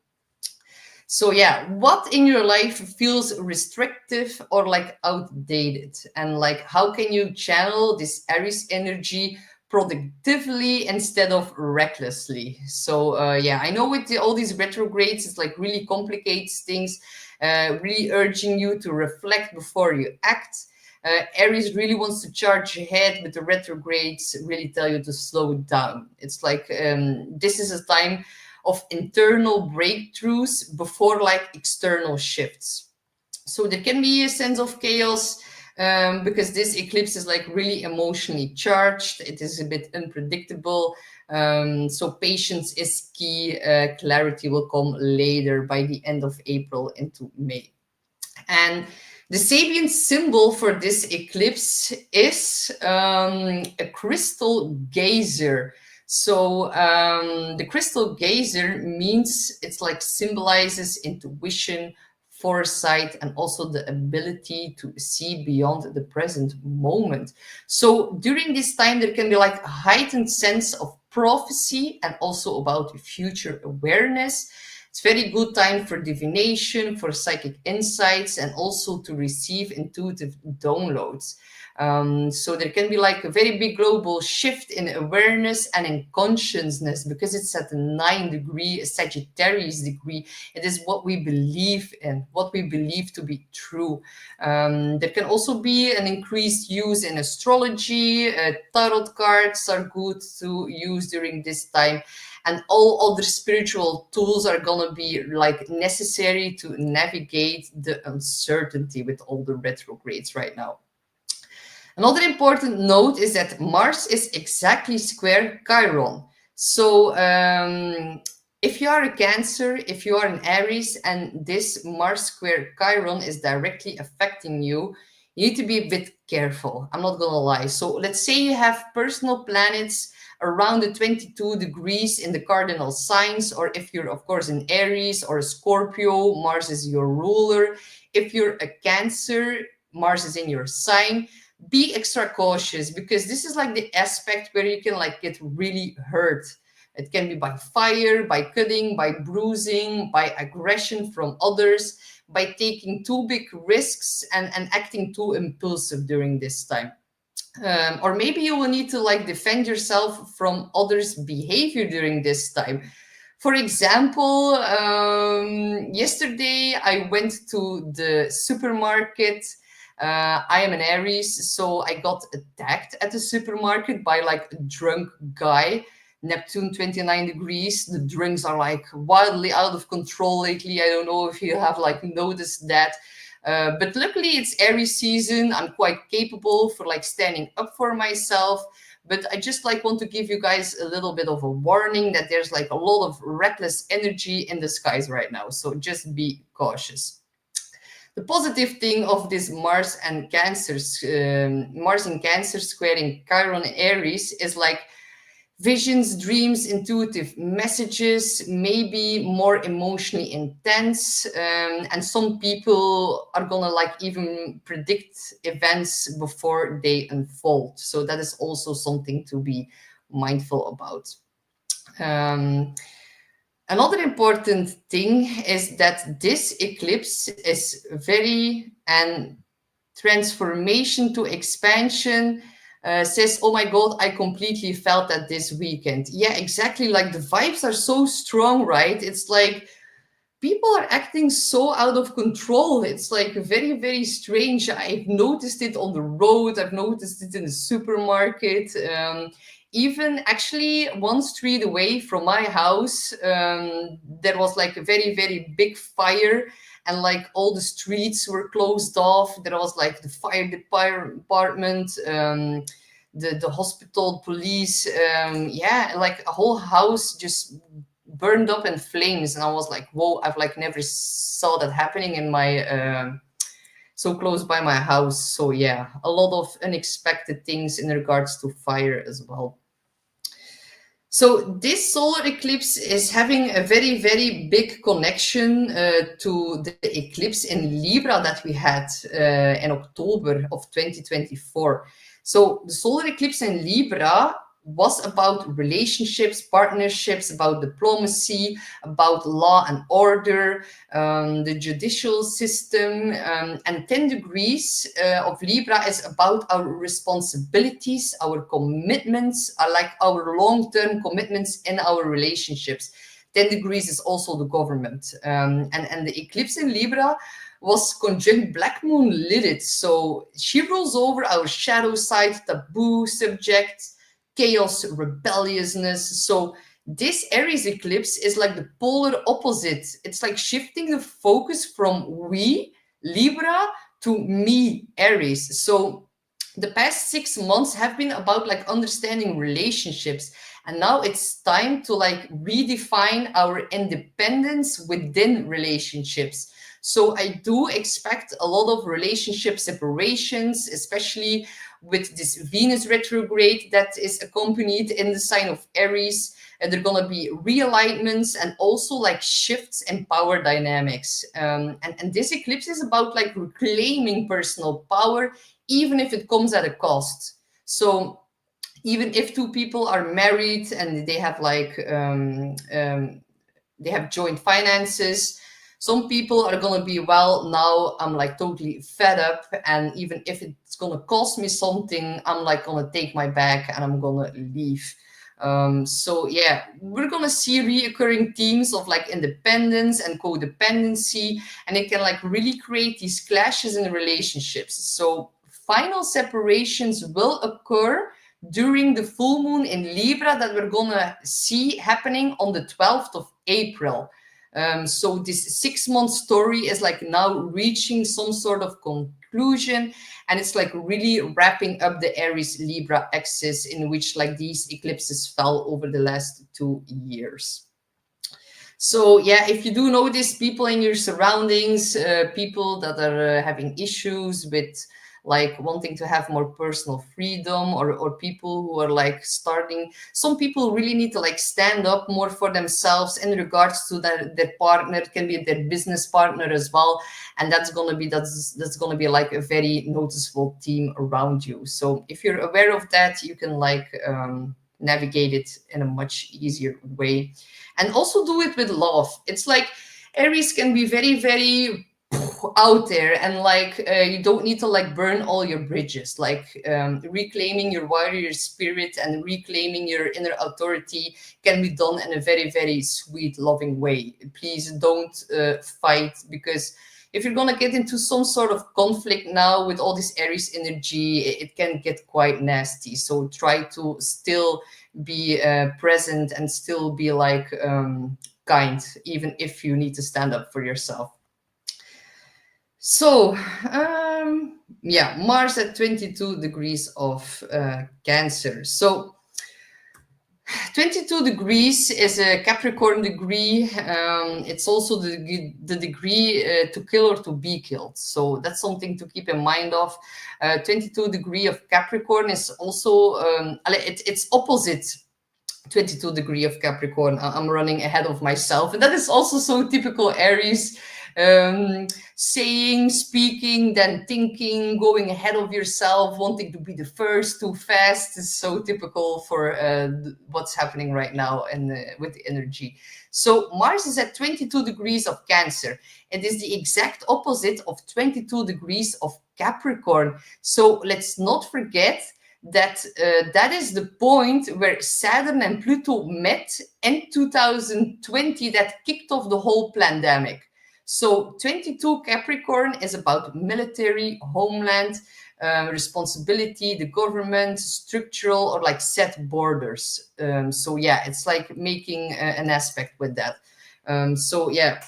So yeah, what in your life feels restrictive or like outdated? And like, how can you channel this Aries energy productively instead of recklessly? So yeah, I know with all these retrogrades, it's like really complicates things, really urging you to reflect before you act. Aries really wants to charge ahead, but the retrogrades really tell you to slow down. It's like this is a time of internal breakthroughs before like external shifts. So there can be a sense of chaos because this eclipse is like really emotionally charged. It is a bit unpredictable. So patience is key. Clarity will come later by the end of April into May. And the Sabian symbol for this eclipse is a crystal gazer. So the crystal gazer means it's like symbolizes intuition, foresight, and also the ability to see beyond the present moment. So during this time, there can be like a heightened sense of prophecy and also about future awareness. It's very good time for divination, for psychic insights, and also to receive intuitive downloads. So there can be like a very big global shift in awareness and in consciousness because it's at the 9-degree Sagittarius degree. It is what we believe in, what we believe to be true. There can also be an increased use in astrology. Tarot cards are good to use during this time. And all other spiritual tools are gonna be like necessary to navigate the uncertainty with all the retrogrades right now. Another important note is that Mars is exactly square Chiron. So if you are a Cancer, if you are an Aries, and this Mars square Chiron is directly affecting you, you need to be a bit careful. I'm not gonna lie. So let's say you have personal planets around the 22 degrees in the cardinal signs, or if you're of course in Aries or a Scorpio, Mars is your ruler. If you're a Cancer, Mars is in your sign. Be extra cautious because this is like the aspect where you can like get really hurt. It can be by fire, by cutting, by bruising, by aggression from others, by taking too big risks and acting too impulsive during this time. Or maybe you will need to like defend yourself from others' behavior during this time. For example, yesterday I went to the supermarket I am an Aries, so I got attacked at the supermarket by like a drunk guy. Neptune 29 degrees. The drinks are like wildly out of control lately. I don't know if you have like noticed that. But luckily it's Aries season. I'm quite capable for like standing up for myself. But I just like want to give you guys a little bit of a warning that there's like a lot of reckless energy in the skies right now. So just be cautious. The positive thing of this Mars in Cancer squaring Chiron in Aries is like visions, dreams, intuitive messages, maybe more emotionally intense. And some people are gonna like even predict events before they unfold. So that is also something to be mindful about. Another important thing is that this eclipse is very and transformation to expansion. Says, oh my God, I completely felt that this weekend. Yeah, exactly. Like the vibes are so strong, right? It's like people are acting so out of control. It's like very, very strange. I've noticed it on the road. I've noticed it in the supermarket. Even actually 1 street away from my house, there was like a very, very big fire, and like all the streets were closed off. There was like the fire department, the hospital, police, yeah, like a whole house just burned up in flames. And I was like, whoa, I've like never saw that happening in my so close by my house. So yeah, a lot of unexpected things in regards to fire as well. So this solar eclipse is having a very, very big connection to the eclipse in Libra that we had in October of 2024. So the solar eclipse in Libra was about relationships, partnerships, about diplomacy, about law and order, the judicial system, and 10 degrees of Libra is about our responsibilities, our commitments, like our long-term commitments in our relationships. 10 degrees is also the government. And the eclipse in Libra was conjunct Black Moon Lilith. So she rules over our shadow side, taboo subjects, chaos, rebelliousness. So this Aries eclipse is like the polar opposite. It's like shifting the focus from we, Libra, to me, Aries. So the past 6 months have been about like understanding relationships. And now it's time to like redefine our independence within relationships. So I do expect a lot of relationship separations, especially with this Venus retrograde that is accompanied in the sign of Aries. There are going to be realignments and also like shifts in power dynamics. And this eclipse is about like reclaiming personal power, even if it comes at a cost. So even if two people are married and they have like they have joint finances, some people are going to be, well, now I'm like totally fed up, and even if it's going to cost me something, I'm like going to take my bag and I'm going to leave. So yeah, we're going to see reoccurring themes of like independence and codependency, and it can like really create these clashes in relationships. So final separations will occur during the full moon in Libra that we're going to see happening on the 12th of April. So this 6-month story is like now reaching some sort of conclusion, and it's like really wrapping up the Aries Libra axis in which like these eclipses fell over the last 2 years. So yeah, if you do notice people in your surroundings, people that are having issues with like wanting to have more personal freedom, or people who are like starting, some people really need to like stand up more for themselves in regards to their partner. It can be their business partner as well, and that's gonna be like a very noticeable theme around you. So if you're aware of that, you can like navigate it in a much easier way, and also do it with love. It's like Aries can be very, very out there, and like you don't need to like burn all your bridges. Like reclaiming your warrior spirit and reclaiming your inner authority can be done in a very, very sweet, loving way. Please don't fight, because if you're going to get into some sort of conflict now with all this Aries energy, it can get quite nasty. So try to still be present and still be like kind, even if you need to stand up for yourself. So yeah, Mars at 22 degrees of Cancer. So 22 degrees is a Capricorn degree. It's also the degree to kill or to be killed. So that's something to keep in mind of. 22 degree of Capricorn is also, it's opposite 22 degree of Capricorn. I'm running ahead of myself. And that is also so typical Aries. Saying, speaking, then thinking, going ahead of yourself, wanting to be the first, too fast is so typical for what's happening right now and with the energy. So Mars is at 22 degrees of Cancer. It is the exact opposite of 22 degrees of Capricorn. So let's not forget that that is the point where Saturn and Pluto met in 2020 that kicked off the whole pandemic. So 22 Capricorn is about military, homeland, responsibility, the government, structural, or like set borders. So yeah, it's like making an aspect with that. So yeah,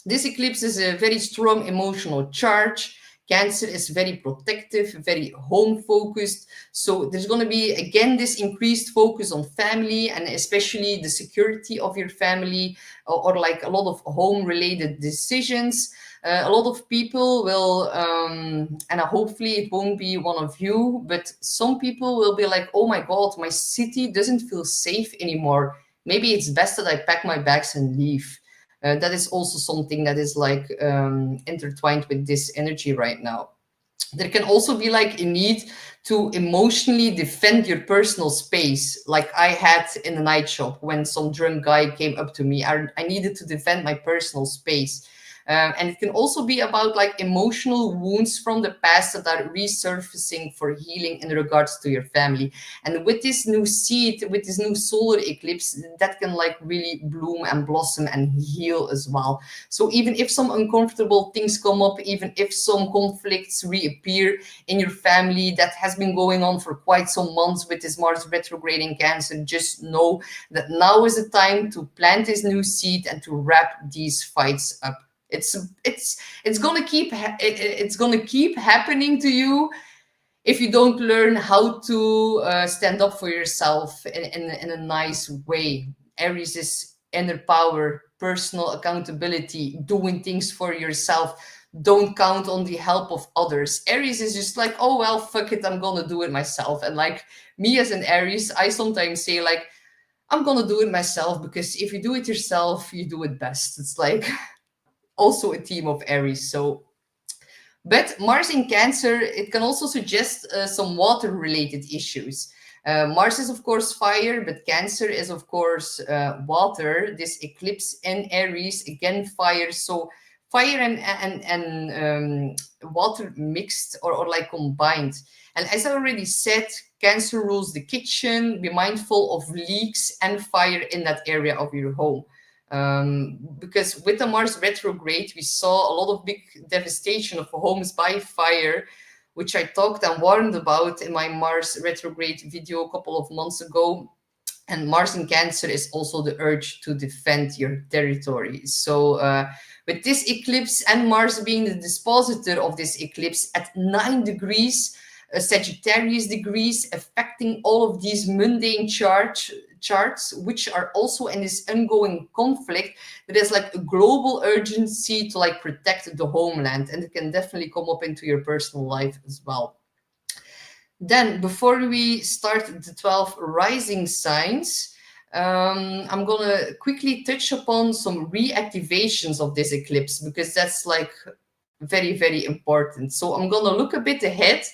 this eclipse is a very strong emotional charge. Cancer is very protective, very home focused. So there's going to be, again, this increased focus on family and especially the security of your family, or like a lot of home related decisions. A lot of people will, and hopefully it won't be one of you, but some people will be like, oh my God, my city doesn't feel safe anymore. Maybe it's best that I pack my bags and leave. That is also something that is like intertwined with this energy right now. There can also be like a need to emotionally defend your personal space, like I had in the night shop when some drunk guy came up to me. I needed to defend my personal space. And it can also be about like emotional wounds from the past that are resurfacing for healing in regards to your family. And with this new seed, with this new solar eclipse, that can like really bloom and blossom and heal as well. So even if some uncomfortable things come up, even if some conflicts reappear in your family that has been going on for quite some months with this Mars retrograde in Cancer, just know that now is the time to plant this new seed and to wrap these fights up. It's gonna keep happening to you if you don't learn how to stand up for yourself in a nice way. Aries is inner power, personal accountability, doing things for yourself. Don't count on the help of others. Aries is just like, oh well, fuck it, I'm gonna do it myself. And like me as an Aries, I sometimes say like, I'm gonna do it myself, because if you do it yourself, you do it best. It's like also a theme of Aries. So, but Mars in Cancer, it can also suggest some water related issues. Mars is of course fire, but Cancer is of course water. This eclipse in Aries, again fire. So fire and water mixed or like combined. And as I already said, Cancer rules the kitchen. Be mindful of leaks and fire in that area of your home. Because with the Mars retrograde, we saw a lot of big devastation of homes by fire, which I talked and warned about in my Mars retrograde video a couple of months ago. And Mars in Cancer is also the urge to defend your territory. So with this eclipse and Mars being the dispositor of this eclipse at 9 degrees, Sagittarius degrees, affecting all of these mundane charts, which are also in this ongoing conflict, there is like a global urgency to like protect the homeland, and it can definitely come up into your personal life as well. Then, before we start the 12 rising signs, I'm gonna quickly touch upon some reactivations of this eclipse, because that's like very, very important. So I'm gonna look a bit ahead,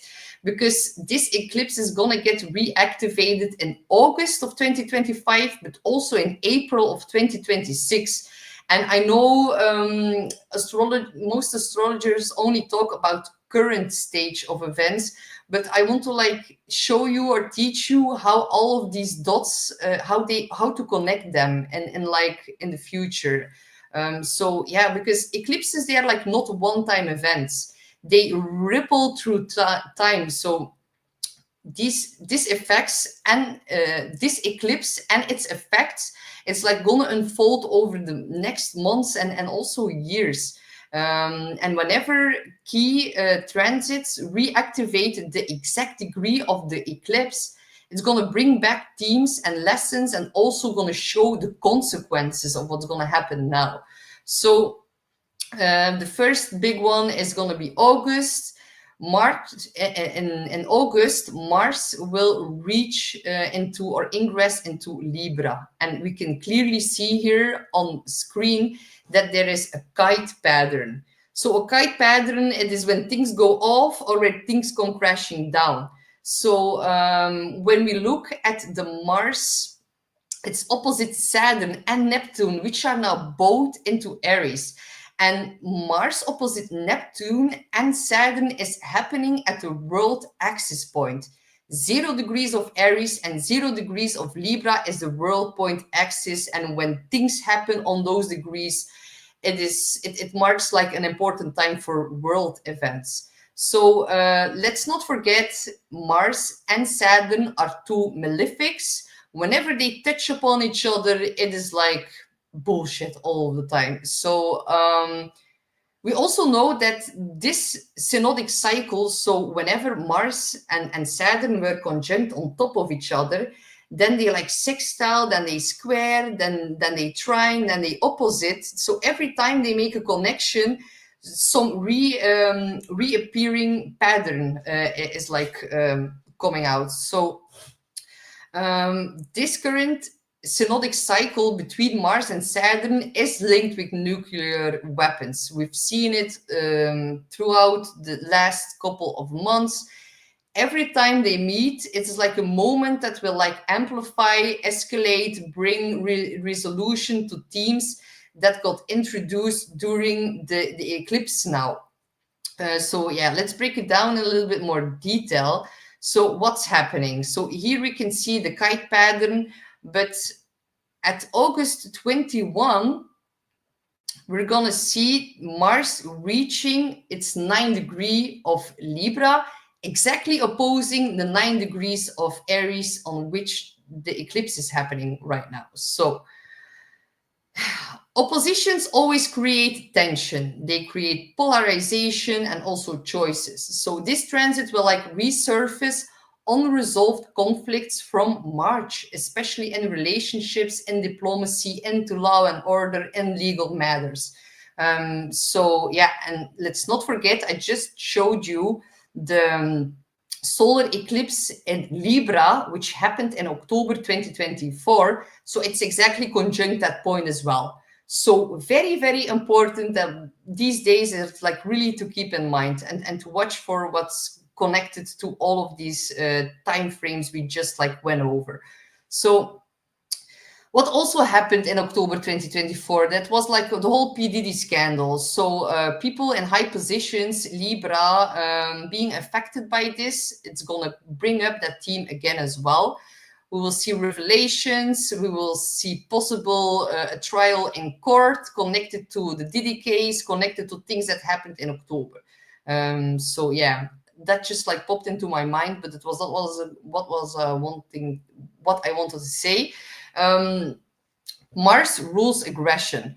because this eclipse is gonna get reactivated in August of 2025, but also in April of 2026. And I know most astrologers only talk about current stage of events, but I want to like show you or teach you how all of these dots, how to connect them and like in the future. So yeah, because eclipses, they are like not one-time events. They ripple through time. So these effects and this eclipse and its effects, it's like gonna unfold over the next months and also years. And whenever key transits reactivate the exact degree of the eclipse, it's going to bring back themes and lessons, and also going to show the consequences of what's going to happen now. So the first big one is going to be August. March in August, Mars will reach into or ingress into Libra, and we can clearly see here on screen that there is a kite pattern. So a kite pattern, it is when things go off or when things come crashing down. So when we look at the Mars, it's opposite Saturn and Neptune, which are now both into Aries. And Mars opposite Neptune and Saturn is happening at the world axis point. 0 degrees of Aries and 0 degrees of Libra is the world point axis. And when things happen on those degrees, it marks like an important time for world events. So let's not forget, Mars and Saturn are two malefics. Whenever they touch upon each other, it is like bullshit all the time. So we also know that this synodic cycle, so whenever Mars and Saturn were conjunct on top of each other, then they like sextile, then they square, then they trine, then they opposite. So every time they make a connection, some reappearing pattern is like coming out. So this current synodic cycle between Mars and Saturn is linked with nuclear weapons. We've seen it throughout the last couple of months. Every time they meet, it's like a moment that will like amplify, escalate, bring resolution to themes that got introduced during the eclipse now. So yeah, let's break it down in a little bit more detail. So what's happening? So here we can see the kite pattern, but at August 21, we're going to see Mars reaching its 9 degree of Libra, exactly opposing the 9 degrees of Aries on which the eclipse is happening right now. So oppositions always create tension. They create polarization and also choices. So this transit will like resurface unresolved conflicts from March, especially in relationships, in diplomacy, into law and order, and legal matters. So yeah, and let's not forget, I just showed you the solar eclipse in Libra, which happened in October 2024. So it's exactly conjunct that point as well. So very, very important that these days it's like really to keep in mind and to watch for what's connected to all of these time frames we just like went over. So what also happened in October 2024, that was like the whole P. Diddy scandal. So people in high positions, Libra, being affected by this, it's going to bring up that theme again as well. We will see revelations. We will see possible a trial in court connected to the Diddy case, connected to things that happened in October. So yeah, that just like popped into my mind, but what I wanted to say. Mars rules aggression.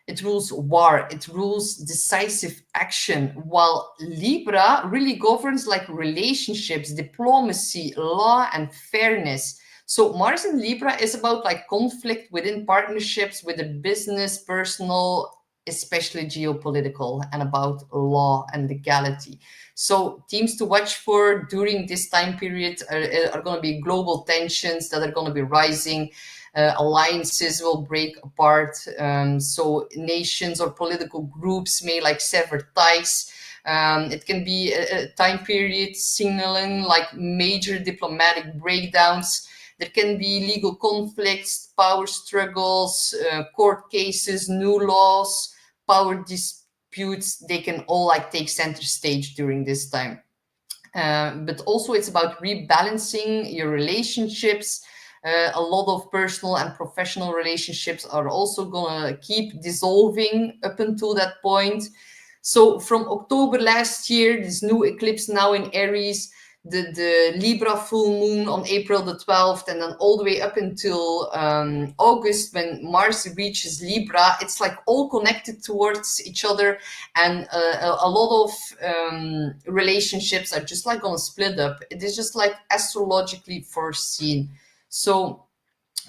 It rules war. It rules decisive action, while Libra really governs like relationships, diplomacy, law, and fairness. So Mars in Libra is about like conflict within partnerships, within business, personal, especially geopolitical, and about law and legality. So themes to watch for during this time period are going to be global tensions that are going to be rising. Alliances will break apart. So nations or political groups may like sever ties. It can be a time period signaling like major diplomatic breakdowns. There can be legal conflicts, power struggles, court cases, new laws, power disputes. They can all like take center stage during this time. But also it's about rebalancing your relationships, A lot of personal and professional relationships are also gonna keep dissolving up until that point. So from October last year, this new eclipse now in Aries, the Libra full moon on April the 12th, and then all the way up until August when Mars reaches Libra, it's like all connected towards each other, and a lot of relationships are just like gonna split up. It is just like astrologically foreseen. So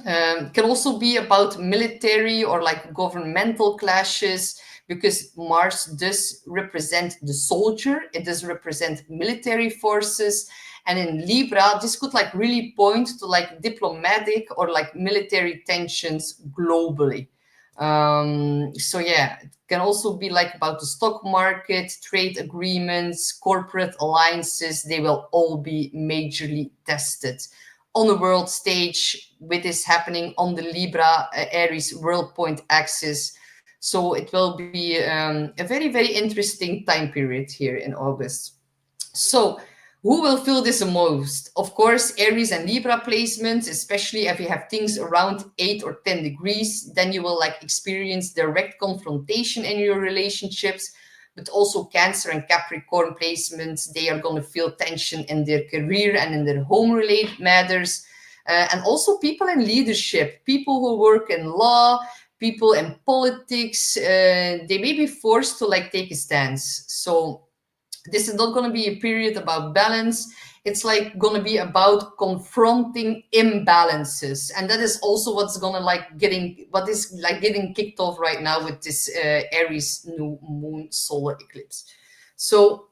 can also be about military or like governmental clashes, because Mars does represent the soldier, it does represent military forces, and in Libra this could like really point to like diplomatic or like military tensions globally. So yeah, it can also be like about the stock market, trade agreements, corporate alliances. They will all be majorly tested on the world stage, with this happening on the Libra Aries world point axis. So it will be a very, very interesting time period here in August. So who will feel this the most? Of course, Aries and Libra placements, especially if you have things around 8 or 10 degrees, then you will like experience direct confrontation in your relationships. But also Cancer and Capricorn placements, they are going to feel tension in their career and in their home-related matters. And also people in leadership, people who work in law, people in politics, they may be forced to like take a stance. So this is not going to be a period about balance. It's like going to be about confronting imbalances, and that is also what's going to like getting kicked off right now with this Aries new moon solar eclipse. So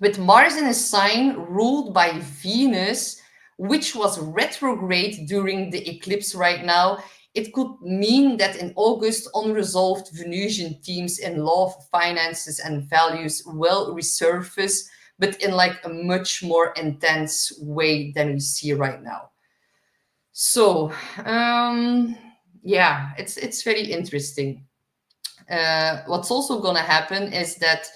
with Mars in a sign ruled by Venus, which was retrograde during the eclipse right now, it could mean that in August, unresolved Venusian themes in love, finances, and values will resurface, but in like a much more intense way than we see right now. So, yeah, it's very interesting. What's also going to happen is that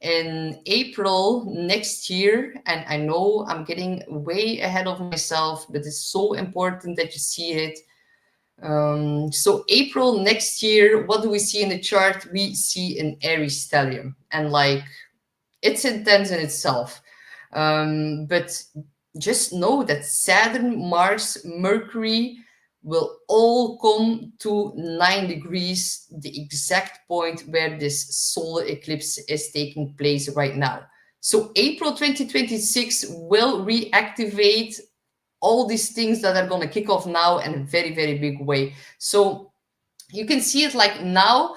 in April next year, and I know I'm getting way ahead of myself, but it's so important that you see it. So April next year, what do we see in the chart? We see an Aries stellium, and like it's intense in itself. But just know that Saturn, Mars, Mercury will all come to 9 degrees, the exact point where this solar eclipse is taking place right now. So April 2026 will reactivate all these things that are going to kick off now in a very, very big way. So you can see it like now,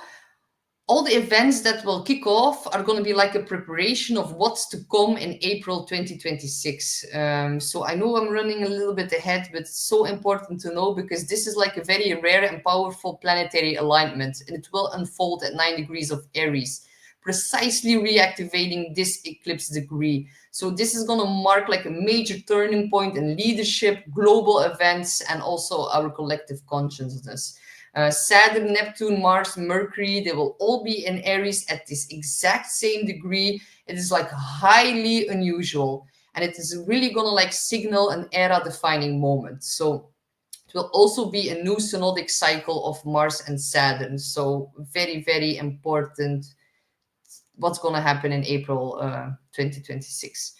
all the events that will kick off are going to be like a preparation of what's to come in April 2026. So I know I'm running a little bit ahead, but it's so important to know, because this is like a very rare and powerful planetary alignment, and it will unfold at 9 degrees of Aries, precisely reactivating this eclipse degree. So this is going to mark like a major turning point in leadership, global events, and also our collective consciousness. Saturn, Neptune, Mars, Mercury, they will all be in Aries at this exact same degree. It is like highly unusual, and it is really going to like signal an era-defining moment. So it will also be a new synodic cycle of Mars and Saturn. So very, very important what's going to happen in April 2026.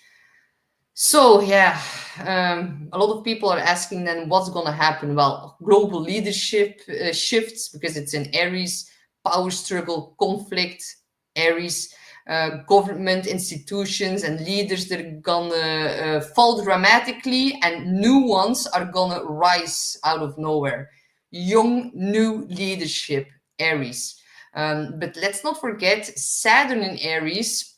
So yeah, a lot of people are asking then what's going to happen. Well, global leadership shifts, because it's in Aries, power struggle, conflict, Aries, government institutions and leaders, they're gonna fall dramatically, and new ones are gonna rise out of nowhere. Young, new leadership, Aries. But let's not forget Saturn in Aries.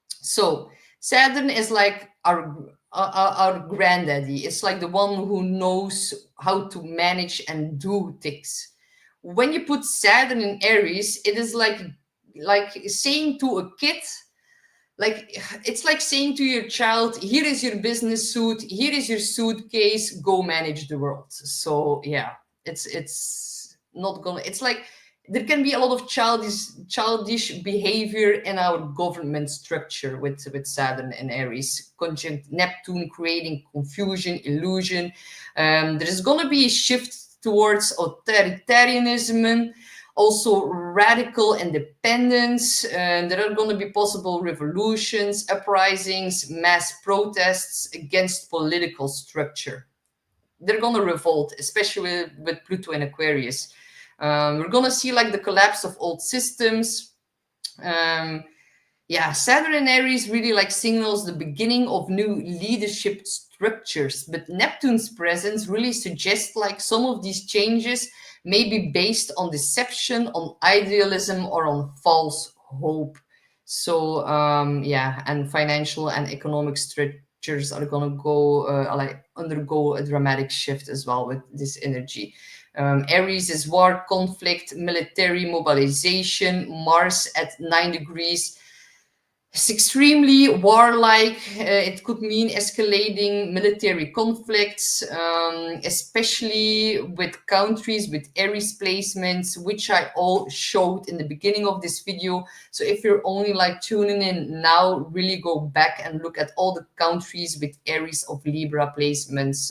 So Saturn is like our granddaddy. It's like the one who knows how to manage and do things. When you put Saturn in Aries, it is like saying to a kid, like it's like saying to your child, here is your business suit, here is your suitcase, go manage the world. So yeah, it's not gonna, it's like there can be a lot of childish behavior in our government structure with Saturn and Aries conjunct Neptune, creating confusion, illusion. There is going to be a shift towards authoritarianism, also radical independence. There are going to be possible revolutions, uprisings, mass protests against political structure. They're going to revolt, especially with Pluto and Aquarius. We're going to see like the collapse of old systems. Yeah, Saturn and Aries really like signals the beginning of new leadership structures, but Neptune's presence really suggests like some of these changes may be based on deception, on idealism, or on false hope. So yeah, and financial and economic structures are going to go like undergo a dramatic shift as well with this energy. Aries is war, conflict, military mobilization. Mars at 9 degrees. It's extremely warlike. It could mean escalating military conflicts, especially with countries with Aries placements, which I all showed in the beginning of this video. So if you're only like tuning in now, really go back and look at all the countries with Aries of Libra placements.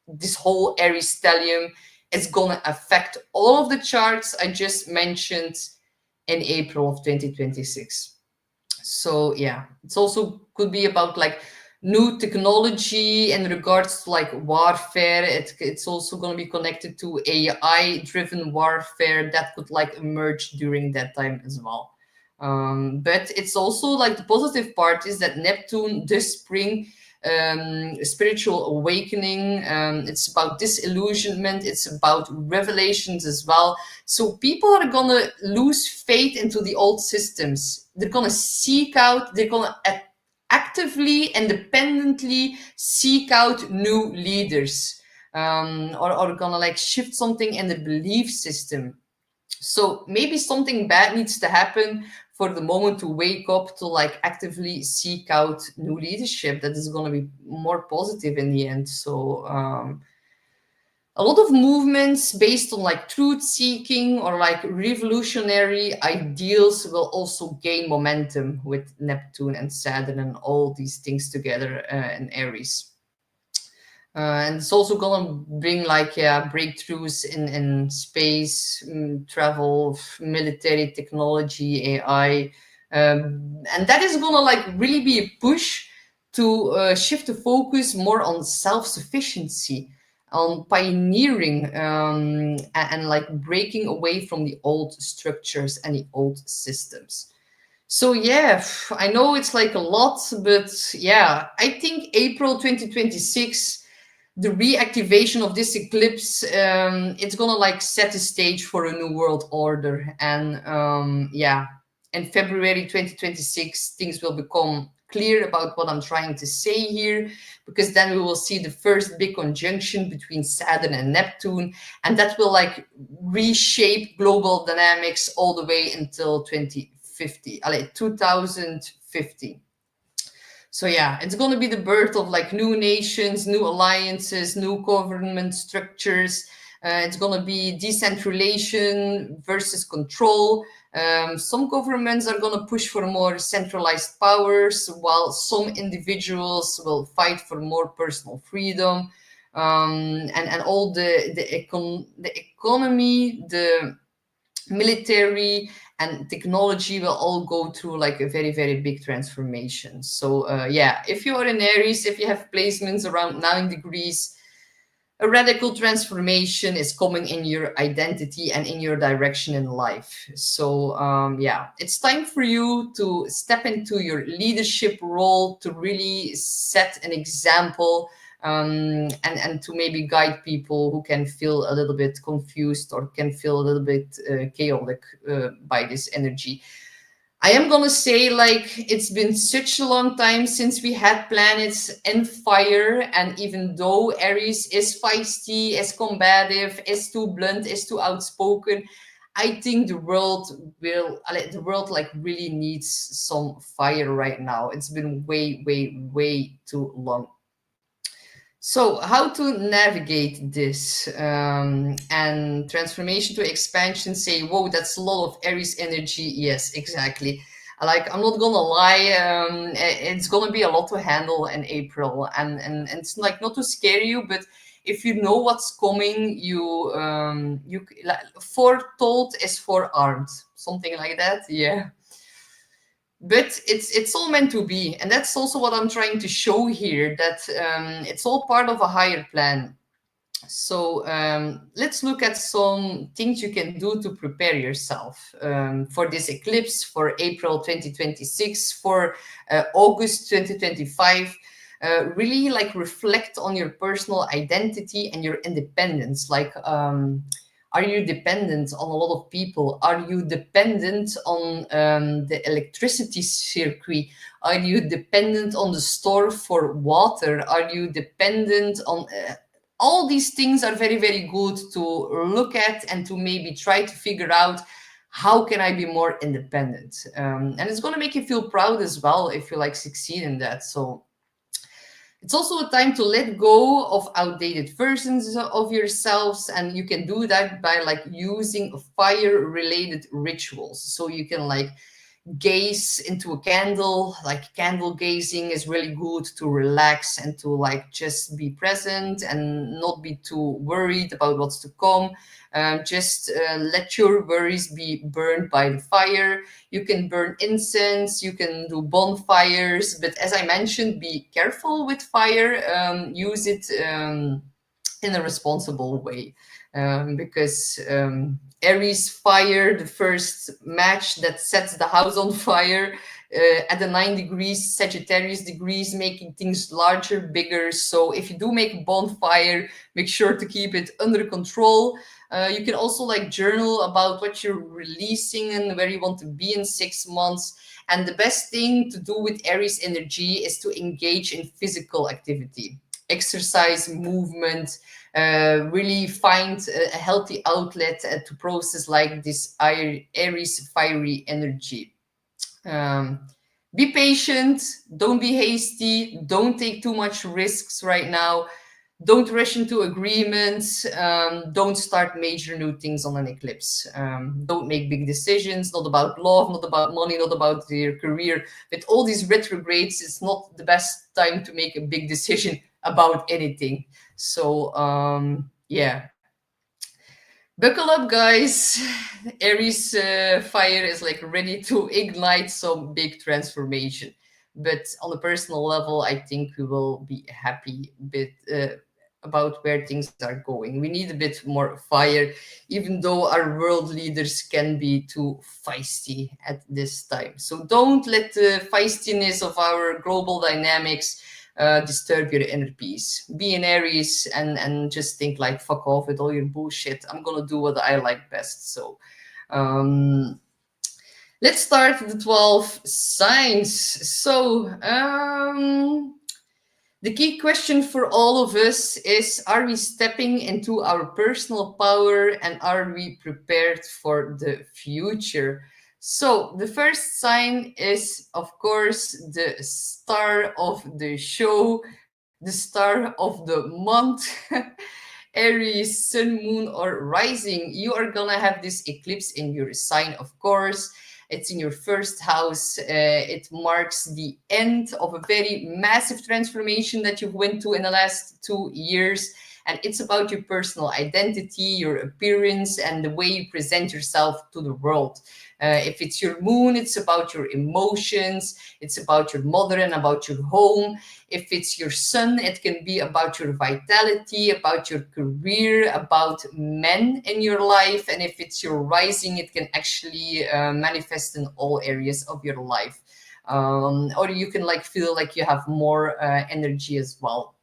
This whole Aries stellium is going to affect all of the charts I just mentioned in April of 2026. So yeah, it's also could be about like new technology in regards to like warfare. It's also going to be connected to AI driven warfare that could like emerge during that time as well. But it's also like the positive part is that Neptune does bring spiritual awakening. It's about disillusionment. It's about revelations as well. So people are gonna lose faith into the old systems. They're gonna seek out. They're gonna actively, independently seek out new leaders, or gonna like shift something in the belief system. So maybe something bad needs to happen for the moment to wake up to like actively seek out new leadership that is going to be more positive in the end. So a lot of movements based on like truth seeking or like revolutionary ideals will also gain momentum with Neptune and Saturn and all these things together in Aries. And it's also gonna bring like breakthroughs in space, travel, military technology, AI, and that is gonna like really be a push to shift the focus more on self-sufficiency, on pioneering, and like breaking away from the old structures and the old systems. So yeah, I know it's like a lot, but yeah, I think April 2026, the reactivation of this eclipse, it's gonna like set the stage for a new world order. And yeah, in February 2026, things will become clear about what I'm trying to say here, because then we will see the first big conjunction between Saturn and Neptune, and that will like reshape global dynamics all the way until 2050. 2050. So yeah, it's going to be the birth of like new nations, new alliances, new government structures. It's going to be decentralization versus control. Some governments are going to push for more centralized powers, while some individuals will fight for more personal freedom. And all the economy, the military and technology will all go through like a very, very big transformation. So yeah, if you are in Aries, if you have placements around 9 degrees, a radical transformation is coming in your identity and in your direction in life. So yeah, it's time for you to step into your leadership role, to really set an example, and to maybe guide people who can feel a little bit confused or can feel a little bit chaotic by this energy. I am gonna say, like, it's been such a long time since we had planets in fire, and even though Aries is feisty, is combative, is too blunt, is too outspoken, I think the world like really needs some fire right now. It's been way, way, way too long. So, how to navigate this and transformation to expansion? Say, whoa, that's a lot of Aries energy. Yes, exactly. Like, I'm not gonna lie, it's gonna be a lot to handle in April, and it's like not to scare you, but if you know what's coming, like, foretold is forearmed, something like that. Yeah, but it's all meant to be, and that's also what I'm trying to show here, that it's all part of a higher plan. So let's look at some things you can do to prepare yourself for this eclipse, for April 2026, for August 2025. Really like reflect on your personal identity and your independence. Like, are you dependent on a lot of people? Are you dependent on the electricity circuit? Are you dependent on the store for water? Are you dependent on all these things are very, very good to look at and to maybe try to figure out how can I be more independent. And it's going to make you feel proud as well if you like succeed in that. So it's also a time to let go of outdated versions of yourselves, and you can do that by like using fire related rituals. So you can like gaze into a candle. Like, candle gazing is really good to relax and to like just be present and not be too worried about what's to come. Just let your worries be burned by the fire. You can burn incense, you can do bonfires, but as I mentioned, be careful with fire. Use it in a responsible way, because Aries fire, the first match that sets the house on fire at the 9 degrees Sagittarius degrees, making things larger, bigger. So if you do make a bonfire, make sure to keep it under control. You can also like journal about what you're releasing and where you want to be in 6 months. And the best thing to do with Aries energy is to engage in physical activity, exercise, movement. Really find a healthy outlet to process like this Aries fiery energy. Um, be patient, don't be hasty, don't take too much risks right now, don't rush into agreements, don't start major new things on an eclipse, don't make big decisions, not about love, not about money, not about your career. With all these retrogrades, it's not the best time to make a big decision about anything. So yeah, buckle up, guys. Aries fire is like ready to ignite some big transformation. But on a personal level, I think we will be happy about where things are going. We need a bit more fire, even though our world leaders can be too feisty at this time. So don't let the feistiness of our global dynamics disturb your inner peace. Be an Aries and just think like, fuck off with all your bullshit. I'm gonna do what I like best. So um, let's start the 12 signs. So the key question for all of us is, are we stepping into our personal power and are we prepared for the future? So the first sign is, of course, the star of the show, the star of the month. Aries, sun, moon, or rising. You are gonna have this eclipse in your sign, of course. It's in your first house. It marks the end of a very massive transformation that you've went to in the last 2 years. And it's about your personal identity, your appearance, and the way you present yourself to the world. If it's your moon, it's about your emotions, it's about your mother and about your home. If it's your sun, it can be about your vitality, about your career, about men in your life. And if it's your rising, it can actually manifest in all areas of your life. Or you can like feel like you have more energy as well.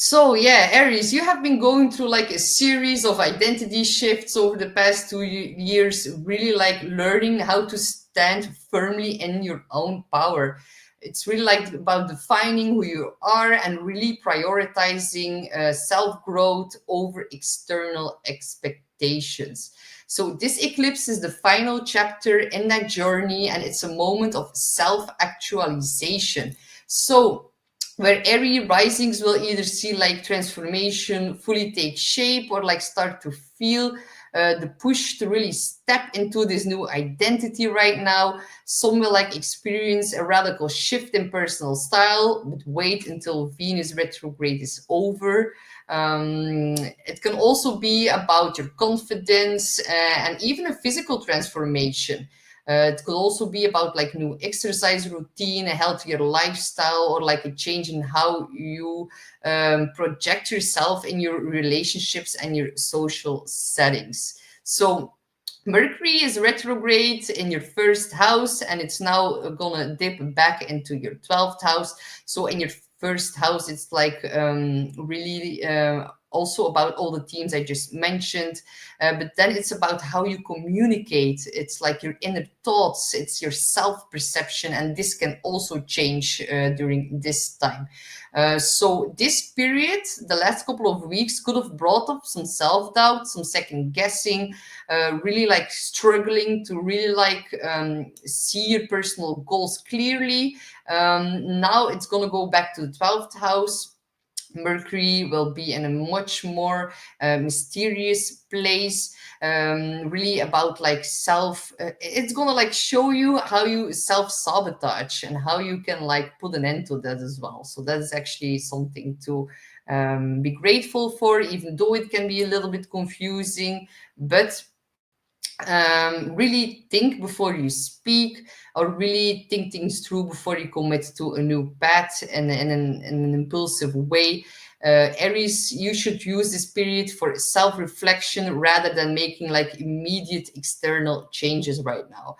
So yeah, Aries, you have been going through like a series of identity shifts over the past 2 years, really like learning how to stand firmly in your own power. It's really like about defining who you are and really prioritizing self-growth over external expectations. So this eclipse is the final chapter in that journey, and it's a moment of self-actualization. So where Aries risings will either see like transformation fully take shape or like start to feel the push to really step into this new identity right now. Some will like experience a radical shift in personal style, but wait until Venus retrograde is over. It can also be about your confidence and even a physical transformation. It could also be about like new exercise routine, a healthier lifestyle, or like a change in how you project yourself in your relationships and your social settings. So Mercury is retrograde in your first house, and it's now gonna dip back into your 12th house. So in your first house, it's like really also about all the themes I just mentioned, but then it's about how you communicate. It's like your inner thoughts, it's your self-perception, and this can also change during this time. So this period, the last couple of weeks, could have brought up some self-doubt, some second guessing, really like struggling to really like see your personal goals clearly. Now it's going to go back to the 12th house. Mercury will be in a much more mysterious place, really about like it's gonna like show you how you self-sabotage and how you can like put an end to that as well. So that is actually something to be grateful for, even though it can be a little bit confusing. But really think before you speak, or really think things through before you commit to a new path in an impulsive way. Aries, you should use this period for self-reflection rather than making like immediate external changes right now.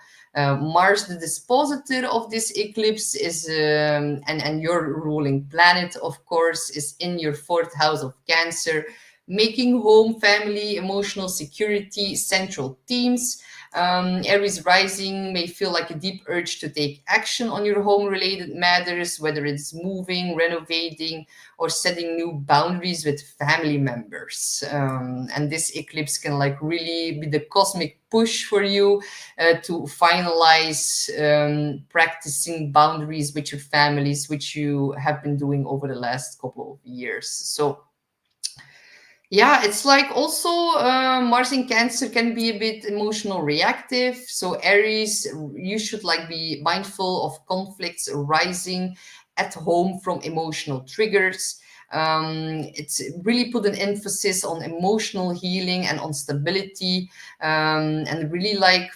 Mars, the dispositor of this eclipse, is and your ruling planet, of course, is in your fourth house of Cancer, making home, family, emotional security central themes. Aries rising may feel like a deep urge to take action on your home related matters, whether it's moving, renovating, or setting new boundaries with family members. And this eclipse can like really be the cosmic push for you to finalize practicing boundaries with your families, which you have been doing over the last couple of years. So yeah, it's like also Mars in Cancer can be a bit emotional reactive. So Aries, you should like be mindful of conflicts arising at home from emotional triggers. It's really put an emphasis on emotional healing and on stability, and really like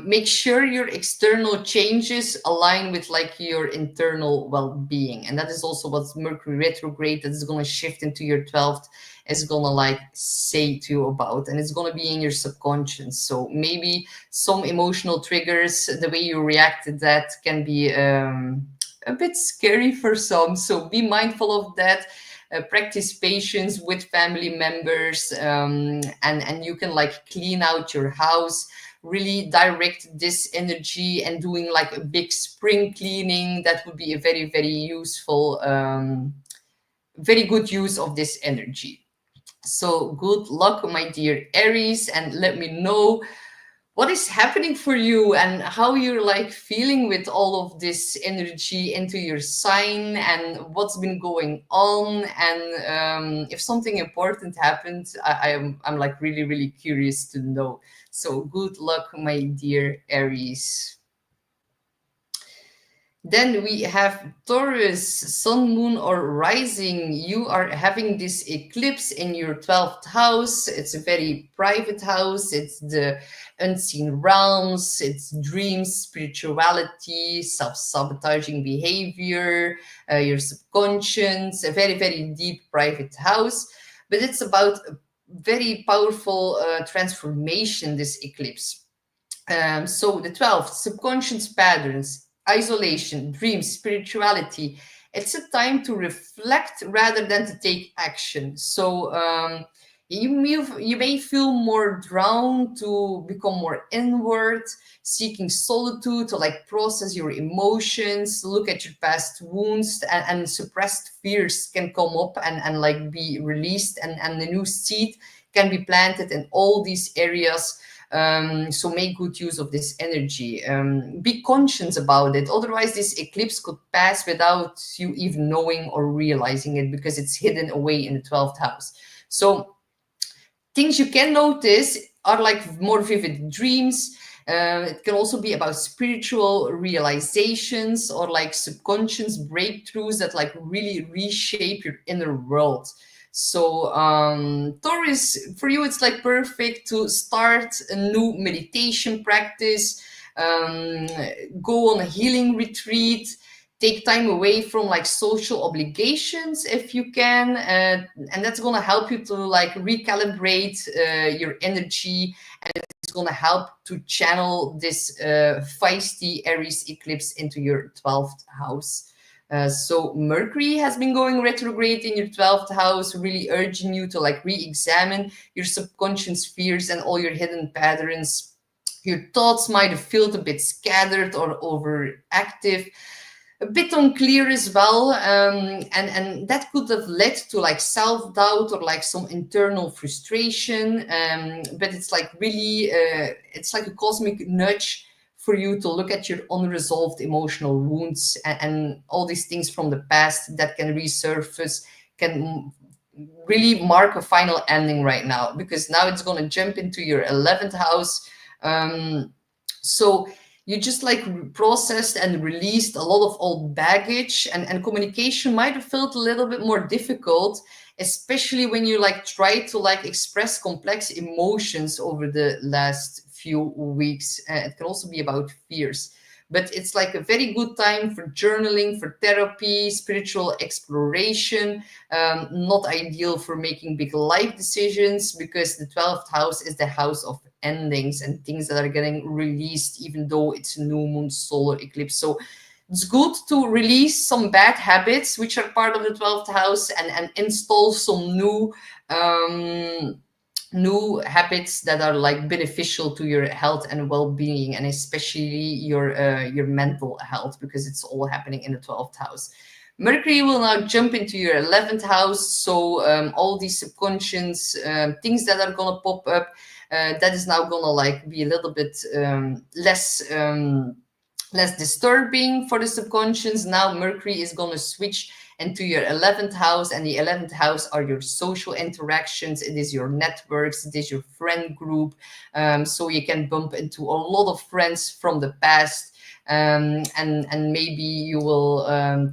make sure your external changes align with like your internal well-being. And that is also what Mercury retrograde that is going to shift into your 12th is going to like say to you about, and it's going to be in your subconscious. So maybe some emotional triggers, the way you react to that can be a bit scary for some, so be mindful of that. Practice patience with family members, and you can like clean out your house, really direct this energy, and doing like a big spring cleaning, that would be a very, very useful, very good use of this energy. So good luck, my dear Aries, and let me know what is happening for you and how you're like feeling with all of this energy into your sign, and what's been going on. And if something important happened, I'm like really, really curious to know. So good luck, my dear Aries. Then we have Taurus, sun, moon, or rising. You are having this eclipse in your 12th house. It's a very private house. It's the unseen realms, it's dreams, spirituality, self-sabotaging behavior, your subconscious, a very, very deep private house. But it's about a very powerful transformation, this eclipse. So the 12th, subconscious patterns, isolation, dreams, spirituality. It's a time to reflect rather than to take action. So you may feel more drawn to become more inward, seeking solitude to like process your emotions, look at your past wounds, and suppressed fears can come up and like be released, and the new seed can be planted in all these areas. So make good use of this energy. Be conscious about it. Otherwise, this eclipse could pass without you even knowing or realizing it, because it's hidden away in the 12th house. So things you can notice are like more vivid dreams. It can also be about spiritual realizations or like subconscious breakthroughs that like really reshape your inner world. So Taurus, for you, it's like perfect to start a new meditation practice, go on a healing retreat, take time away from like social obligations if you can, and that's going to help you to like recalibrate your energy, and it's going to help to channel this feisty Aries eclipse into your 12th house. So Mercury has been going retrograde in your 12th house, really urging you to like re-examine your subconscious fears and all your hidden patterns. Your thoughts might have felt a bit scattered or overactive, a bit unclear as well, and that could have led to like self-doubt or like some internal frustration, but it's like really it's like a cosmic nudge for you to look at your unresolved emotional wounds, and all these things from the past that can resurface, can really mark a final ending right now, because now it's going to jump into your 11th house. So you just like processed and released a lot of old baggage, and communication might have felt a little bit more difficult, especially when you like try to like express complex emotions over the last few weeks. It can also be about fears, but it's like a very good time for journaling, for therapy, spiritual exploration. Not ideal for making big life decisions, because the 12th house is the house of endings and things that are getting released, even though it's a new moon solar eclipse. So it's good to release some bad habits which are part of the 12th house, and install some new habits that are like beneficial to your health and well-being, and especially your mental health, because it's all happening in the 12th house. Mercury will now jump into your 11th house, so all these subconscious things that are gonna pop up, that is now gonna like be a little bit less disturbing for the subconscious. Now Mercury is gonna switch into your 11th house, and the 11th house are your social interactions. It is your networks, it is your friend group, so you can bump into a lot of friends from the past, and maybe you will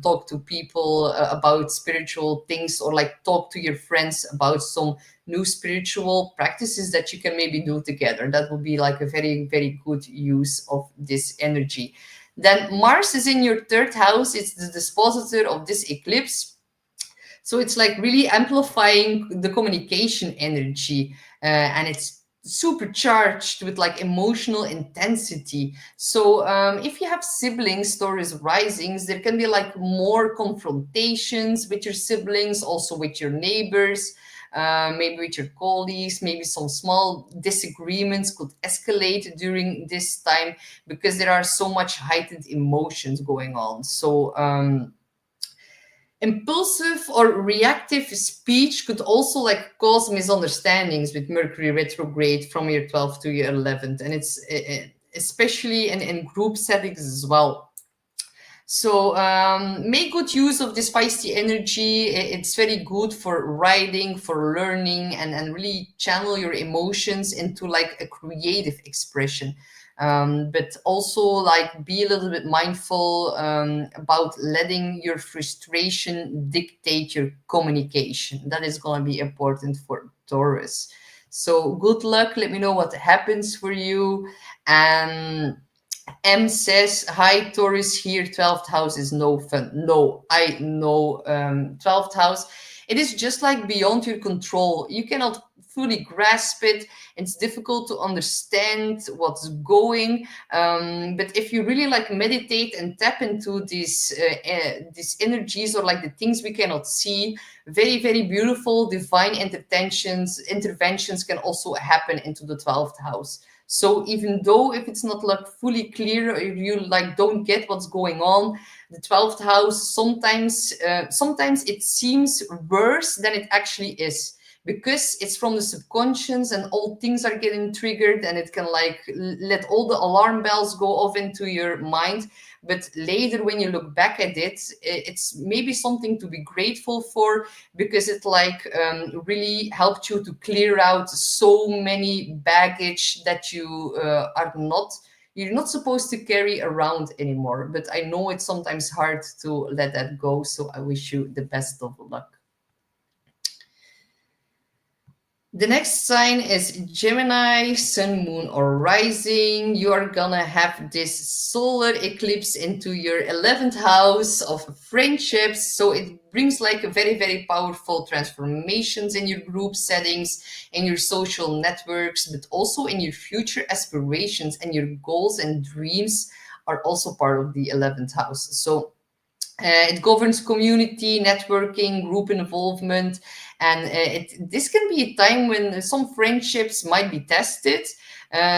talk to people about spiritual things, or like talk to your friends about some new spiritual practices that you can maybe do together. That will be like a very, very good use of this energy. Then Mars is in your 3rd house. It's the dispositor of this eclipse. So it's like really amplifying the communication energy, and it's supercharged with like emotional intensity. So if you have siblings, Taurus risings, there can be like more confrontations with your siblings, also with your neighbors, maybe with your colleagues. Maybe some small disagreements could escalate during this time, because there are so much heightened emotions going on. So impulsive or reactive speech could also like cause misunderstandings with Mercury retrograde from your 12th to your 11th, and it's especially in group settings as well. So make good use of this feisty energy. It's very good for writing, for learning, and really channel your emotions into like a creative expression. But also like be a little bit mindful about letting your frustration dictate your communication. That is going to be important for Taurus. So good luck. Let me know what happens for you. And M says, hi, Taurus here. 12th house is no fun. No, I know 12th house. It is just like beyond your control. You cannot fully grasp it. It's difficult to understand what's going. But if you really like meditate and tap into these energies, or like the things we cannot see, very, very beautiful divine interventions can also happen into the 12th house. So even though if it's not like fully clear, or you like don't get what's going on, the 12th house sometimes it seems worse than it actually is, because it's from the subconscious and all things are getting triggered, and it can like let all the alarm bells go off into your mind. But later when you look back at it, it's maybe something to be grateful for, because it like really helped you to clear out so many baggage that you're not supposed to carry around anymore. But I know it's sometimes hard to let that go, so I wish you the best of luck. The next sign is Gemini, Sun, Moon, or Rising. You are gonna have this solar eclipse into your 11th house of friendships. So it brings like a very, very powerful transformations in your group settings, in your social networks, but also in your future aspirations, and your goals and dreams are also part of the 11th house. So it governs community, networking, group involvement, and this can be a time when some friendships might be tested,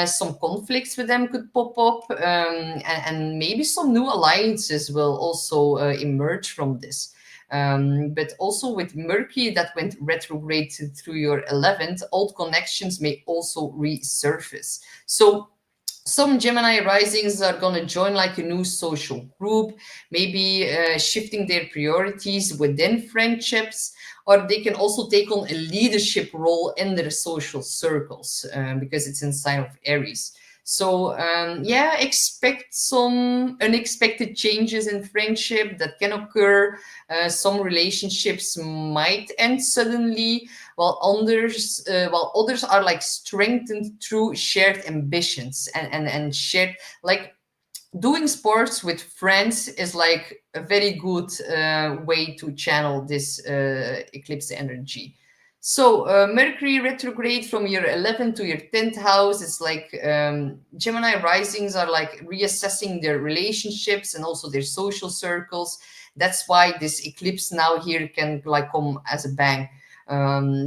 some conflicts with them could pop up, and maybe some new alliances will also emerge from this. But also with Mercury that went retrograde through your 11th, old connections may also resurface. So some Gemini risings are going to join like a new social group, maybe shifting their priorities within friendships, or they can also take on a leadership role in their social circles because it's in sign of Aries. So yeah, expect some unexpected changes in friendship that can occur. Some relationships might end suddenly, while others are like strengthened through shared ambitions and shared, like doing sports with friends is like a very good way to channel this eclipse energy. So Mercury retrograde from your 11th to your 10th house is like Gemini risings are like reassessing their relationships and also their social circles. That's why this eclipse now here can like come as a bang.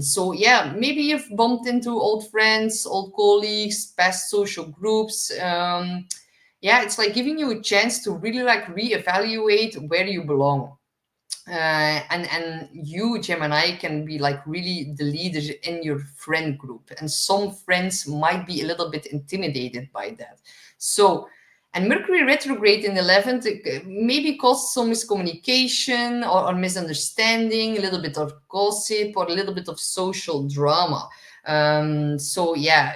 So yeah, maybe you've bumped into old friends, old colleagues, past social groups. Yeah, it's like giving you a chance to really like reevaluate where you belong. And you, Gemini, can be like really the leader in your friend group, and some friends might be a little bit intimidated by that. So, and Mercury retrograde in 11th maybe cause some miscommunication or misunderstanding, a little bit of gossip, or a little bit of social drama. So yeah,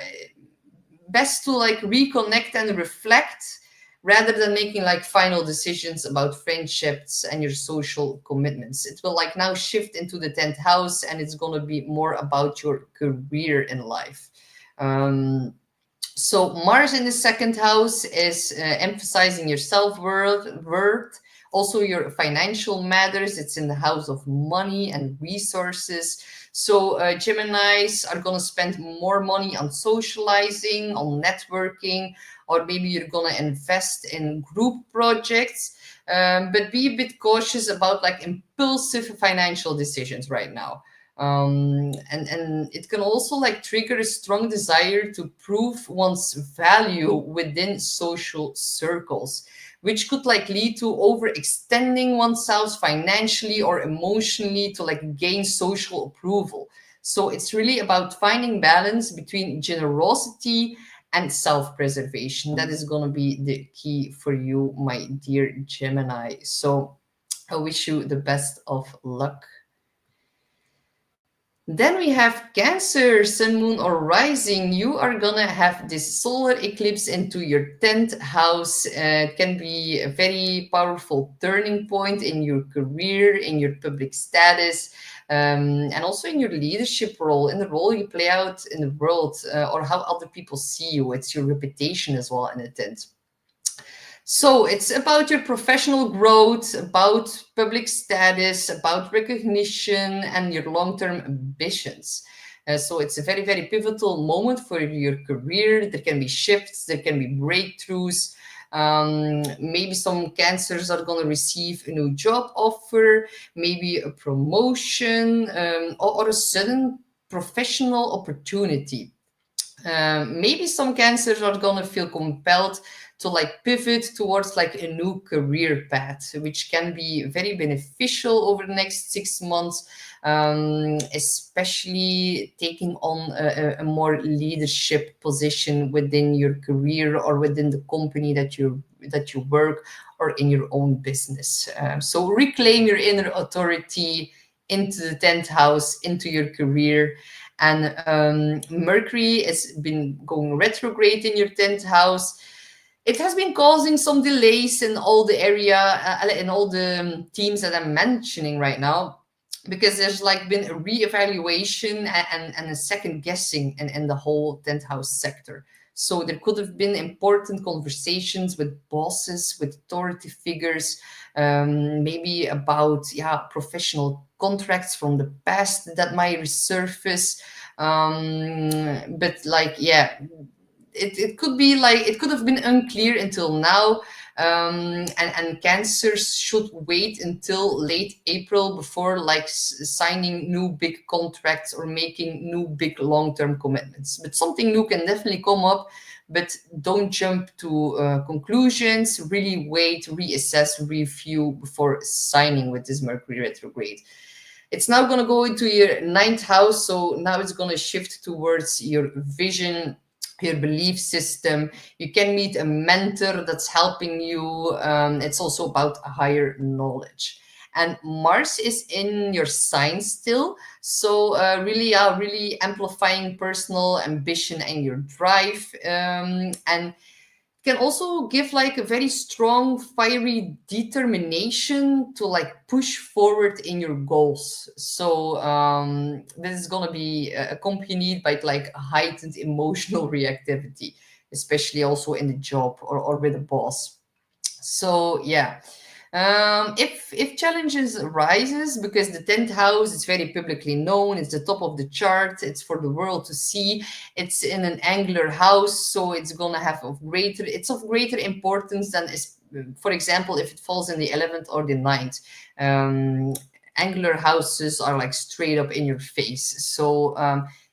best to like reconnect and reflect rather than making like final decisions about friendships and your social commitments. It will like now shift into the 10th house, and it's going to be more about your career in life. So Mars in the 2nd house is emphasizing your self-worth, also your financial matters. It's in the house of money and resources. So Geminis are going to spend more money on socializing, on networking, or maybe you're going to invest in group projects. But be a bit cautious about like impulsive financial decisions right now. And it can also like trigger a strong desire to prove one's value within social circles, which could like lead to overextending oneself financially or emotionally to like gain social approval. So it's really about finding balance between generosity and self-preservation. That is going to be the key for you, my dear Gemini. So I wish you the best of luck. Then we have Cancer, Sun, Moon, or Rising. You are gonna have this solar eclipse into your 10th house. It can be a very powerful turning point in your career, in your public status, and also in your leadership role, in the role you play out in the world, or how other people see you. It's your reputation as well in a 10th. So it's about your professional growth, about public status, about recognition, and your long-term ambitions. So it's a very, very pivotal moment for your career. There can be shifts, there can be breakthroughs. Maybe some cancers are going to receive a new job offer, maybe a promotion, or a sudden professional opportunity. Maybe some cancers are gonna feel compelled to like pivot towards like a new career path, which can be very beneficial over the next 6 months, especially taking on a more leadership position within your career or within the company that you work, or in your own business. So reclaim your inner authority into the 10th house, into your career. And Mercury has been going retrograde in your 10th house. It has been causing some delays in all the area, in all the themes that I'm mentioning right now, because there's like been a reevaluation and a second guessing in the whole 10th house sector. So there could have been important conversations with bosses, with authority figures, maybe about professional contracts from the past that might resurface. But like, yeah, it could be like, it could have been unclear until now. And cancers should wait until late April before like signing new big contracts or making new big long-term commitments. But something new can definitely come up, but don't jump to conclusions. Really wait, reassess, review before signing with this Mercury retrograde. It's now going to go into your 9th house, so now it's going to shift towards your vision, your belief system. You can meet a mentor that's helping you. It's also about higher knowledge. And Mars is in your sign still, so really amplifying personal ambition and your drive. And can also give like a very strong fiery determination to like push forward in your goals. So this is going to be accompanied by like a heightened emotional reactivity, especially also in the job, or with a boss. So yeah, if challenges arises, because the 10th house is very publicly known, it's the top of the chart, it's for the world to see, it's in an angular house, so it's gonna have it's of greater importance than for example, if it falls in the 11th or the 9th. Angular houses are like straight up in your face. So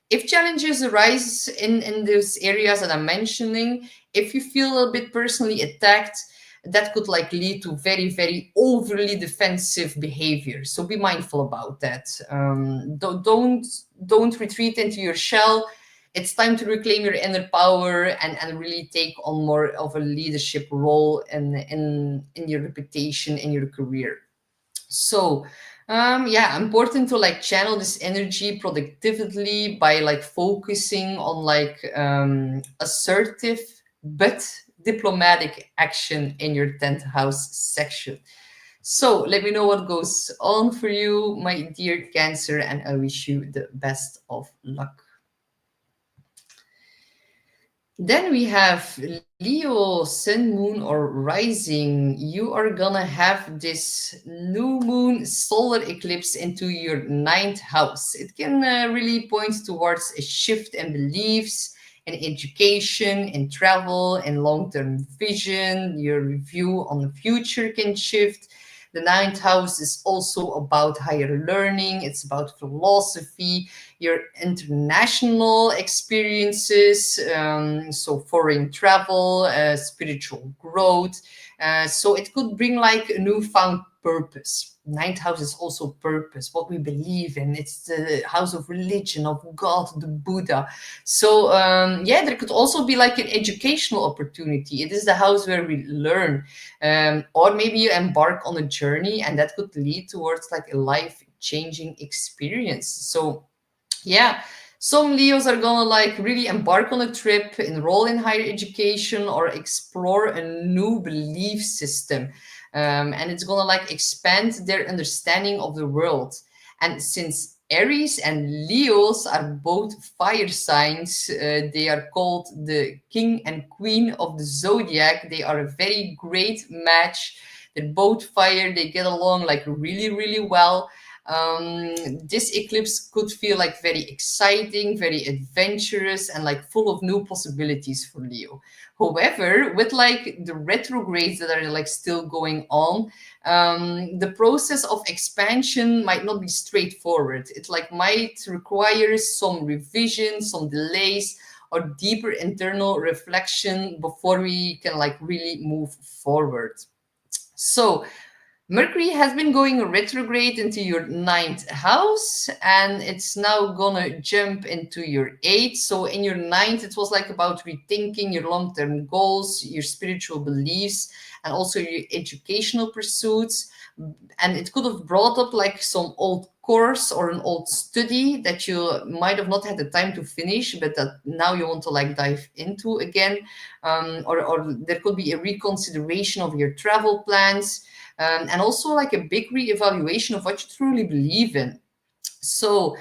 if challenges arise in those areas that I'm mentioning, if you feel a bit personally attacked, that could like lead to very, very overly defensive behavior. So be mindful about that. Don't retreat into your shell. It's time to reclaim your inner power and really take on more of a leadership role in your reputation, in your career. So yeah, important to like channel this energy productively by like focusing on like assertive but diplomatic action in your 10th house section. So let me know what goes on for you, my dear Cancer, and I wish you the best of luck. Then we have Leo, Sun, Moon, or Rising. You are gonna have this new moon solar eclipse into your 9th house. It can really point towards a shift in beliefs, in education, in travel, in long-term vision. Your view on the future can shift. The 9th house is also about higher learning. It's about philosophy, your international experiences, so foreign travel, spiritual growth. So it could bring like a newfound purpose. 9th house is also purpose, what we believe in. It's the house of religion, of God, the Buddha. So yeah, there could also be like an educational opportunity. It is the house where we learn, or maybe you embark on a journey, and that could lead towards like a life-changing experience. So yeah, some Leos are gonna like really embark on a trip, enroll in higher education, or explore a new belief system. And it's gonna like expand their understanding of the world. And since Aries and Leos are both fire signs, they are called the king and queen of the zodiac. They are a very great match. They're both fire, they get along like really, really well. This eclipse could feel like very exciting, very adventurous, and like full of new possibilities for Leo. However, with like the retrogrades that are like still going on, the process of expansion might not be straightforward. It like might require some revision, some delays, or deeper internal reflection before we can like really move forward. So Mercury has been going retrograde into your ninth house, and it's now gonna jump into your eighth. So in your ninth, it was like about rethinking your long-term goals, your spiritual beliefs, and also your educational pursuits. And it could have brought up like some old course or an old study that you might have not had the time to finish, but that now you want to like dive into again. Or there could be a reconsideration of your travel plans, and also like a big reevaluation of what you truly believe in. So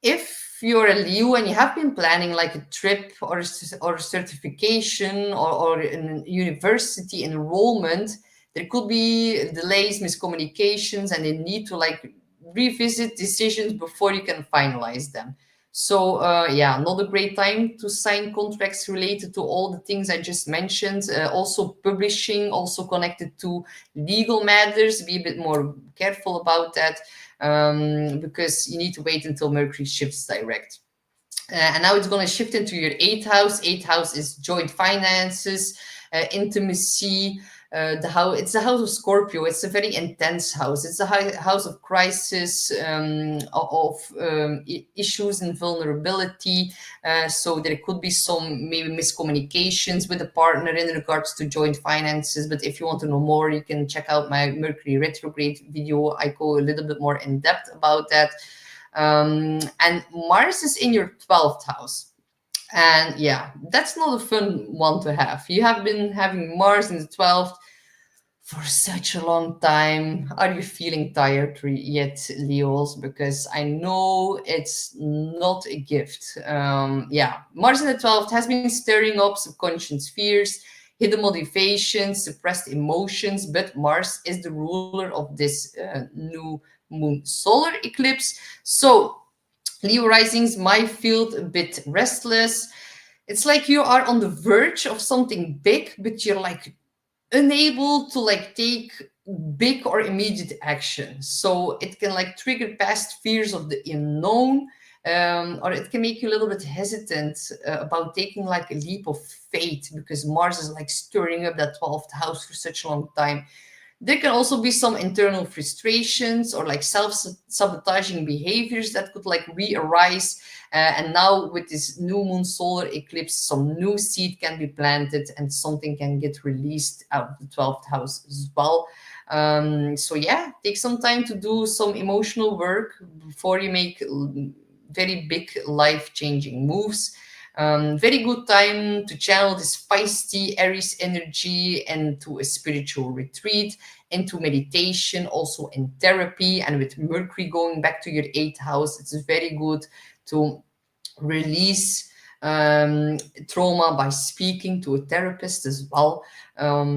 if you're a Leo and you have been planning like a trip or certification or a university enrollment, there could be delays, miscommunications, and they need to like revisit decisions before you can finalize them. So yeah, not a great time to sign contracts related to all the things I just mentioned. Also publishing, also connected to legal matters. Be a bit more careful about that, because you need to wait until Mercury shifts direct. And now it's going to shift into your eighth house. Eighth house is joint finances, intimacy. It's the house of Scorpio. It's a very intense house. It's a house of crisis, issues and vulnerability. So there could be some maybe miscommunications with a partner in regards to joint finances. But if you want to know more, you can check out my Mercury retrograde video. I go a little bit more in depth about that. And Mars is in your 12th house. And yeah, that's not a fun one to have. You have been having Mars in the 12th for such a long time. Are you feeling tired yet, Leos? Because I know it's not a gift. Yeah, Mars in the 12th has been stirring up subconscious fears, hidden motivations, suppressed emotions, but Mars is the ruler of this new moon solar eclipse. So Leo risings might feel a bit restless. It's like you are on the verge of something big, but you're like unable to like take big or immediate action. So it can like trigger past fears of the unknown, or it can make you a little bit hesitant about taking like a leap of faith, because Mars is like stirring up that 12th house for such a long time. There can also be some internal frustrations or like self-sabotaging behaviors that could like re-arise. And now with this new moon solar eclipse, some new seed can be planted and something can get released out of the 12th house as well. So yeah, take some time to do some emotional work before you make very big life-changing moves. Very good time to channel this feisty Aries energy into a spiritual retreat, into meditation, also in therapy. And with Mercury going back to your 8th house, it's very good to release trauma by speaking to a therapist as well.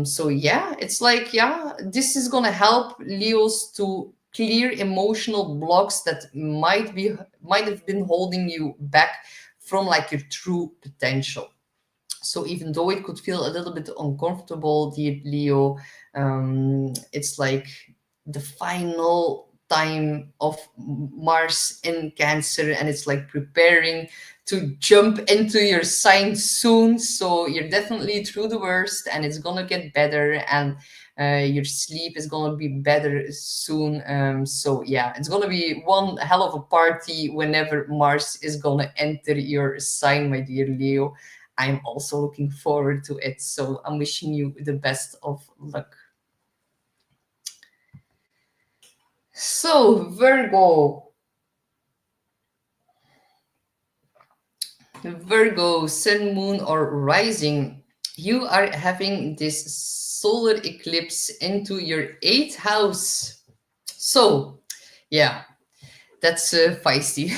So yeah, it's like, yeah, this is gonna help Leos to clear emotional blocks that might have been holding you back from like your true potential. So even though it could feel a little bit uncomfortable, dear Leo, it's like the final time of Mars in Cancer, and it's like preparing to jump into your sign soon. So you're definitely through the worst, and it's gonna get better, and your sleep is gonna be better soon. So yeah, it's gonna be one hell of a party whenever Mars is gonna enter your sign, my dear Leo. I'm also looking forward to it. So I'm wishing you the best of luck. So Virgo, sun, moon, or rising, you are having this solar eclipse into your 8th house. So yeah, that's feisty.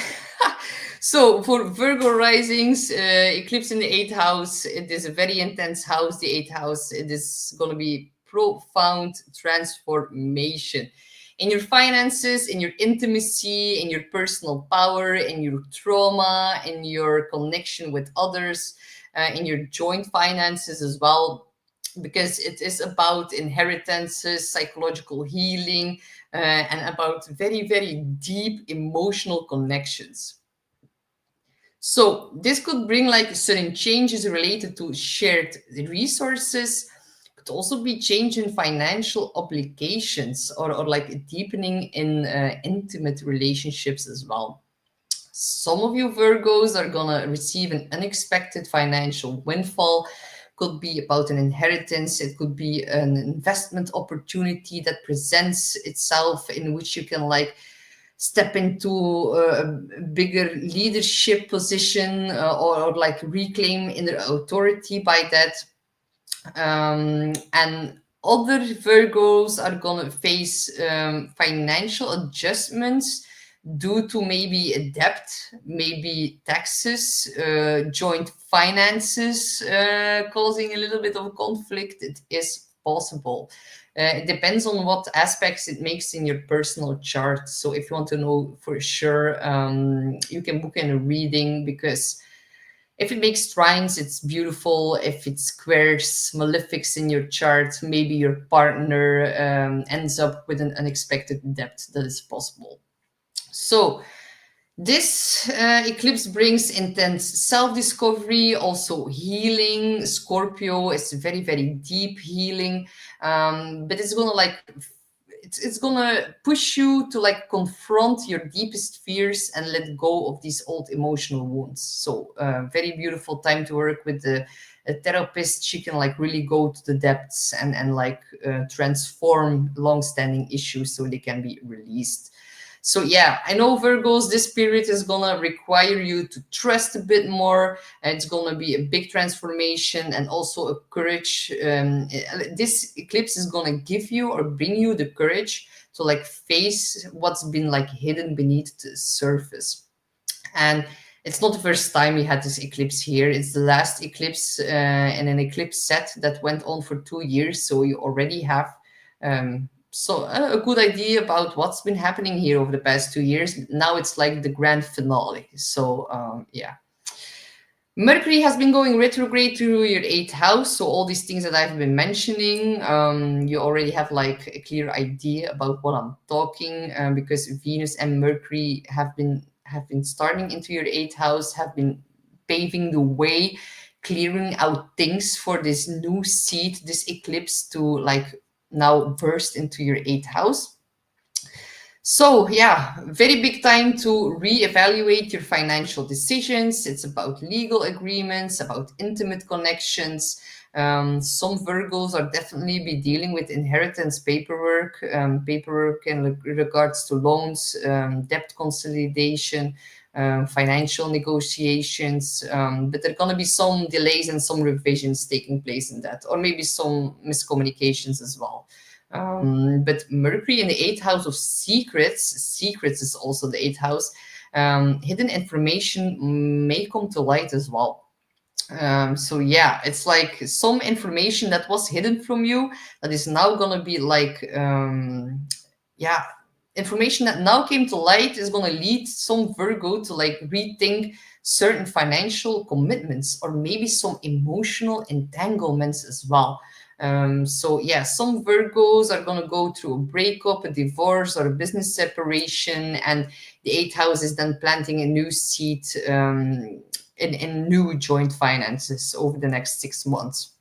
So for Virgo risings, eclipse in the 8th house, it is a very intense house, the 8th house. It is going to be profound transformation in your finances, in your intimacy, in your personal power, in your trauma, in your connection with others, in your joint finances as well, because it is about inheritances, psychological healing, and about very, very deep emotional connections. So this could bring like certain changes related to shared resources, could also be change in financial obligations, or like a deepening in intimate relationships as well. Some of you Virgos are gonna receive an unexpected financial windfall. Could be about an inheritance, it could be an investment opportunity that presents itself, in which you can like step into a bigger leadership position, or like reclaim inner authority by that. And other Virgos are gonna face financial adjustments due to maybe a debt, maybe taxes, joint finances, causing a little bit of conflict. It is possible. It depends on what aspects it makes in your personal chart. So if you want to know for sure, you can book in a reading, because if it makes trines, it's beautiful. If it squares malefics in your chart, maybe your partner ends up with an unexpected debt. That is possible. So this eclipse brings intense self-discovery, also healing. Scorpio is very, very deep healing, but it's gonna like it's gonna push you to like confront your deepest fears and let go of these old emotional wounds. So very beautiful time to work with a therapist. She can like really go to the depths and like transform long-standing issues so they can be released. So yeah, I know Virgos, this period is gonna require you to trust a bit more. And it's gonna be a big transformation and also a courage. This eclipse is gonna give you or bring you the courage to like face what's been like hidden beneath the surface. And it's not the first time we had this eclipse here. It's the last eclipse in an eclipse set that went on for 2 years. So you already have a good idea about what's been happening here over the past 2 years. Now it's like the grand finale. So yeah. Mercury has been going retrograde through your 8th house. So all these things that I've been mentioning, you already have like a clear idea about what I'm talking, because Venus and Mercury have been starting into your 8th house, have been paving the way, clearing out things for this new seed, this eclipse to like now burst into your 8th house. So yeah, very big time to reevaluate your financial decisions. It's about legal agreements, about intimate connections. Some Virgos are definitely be dealing with inheritance paperwork, paperwork in regards to loans, debt consolidation, financial negotiations. But there are going to be some delays and some revisions taking place in that, or maybe some miscommunications as well. But Mercury in the 8th house of secrets is also the 8th house. Hidden information may come to light as well. So yeah, it's like some information that was hidden from you that is now gonna be like, yeah, information that now came to light is gonna lead some Virgo to like rethink certain financial commitments, or maybe some emotional entanglements as well. So yeah, some Virgos are going to go through a breakup, a divorce, or a business separation, and the 8th house is then planting a new seed in new joint finances over the next 6 months.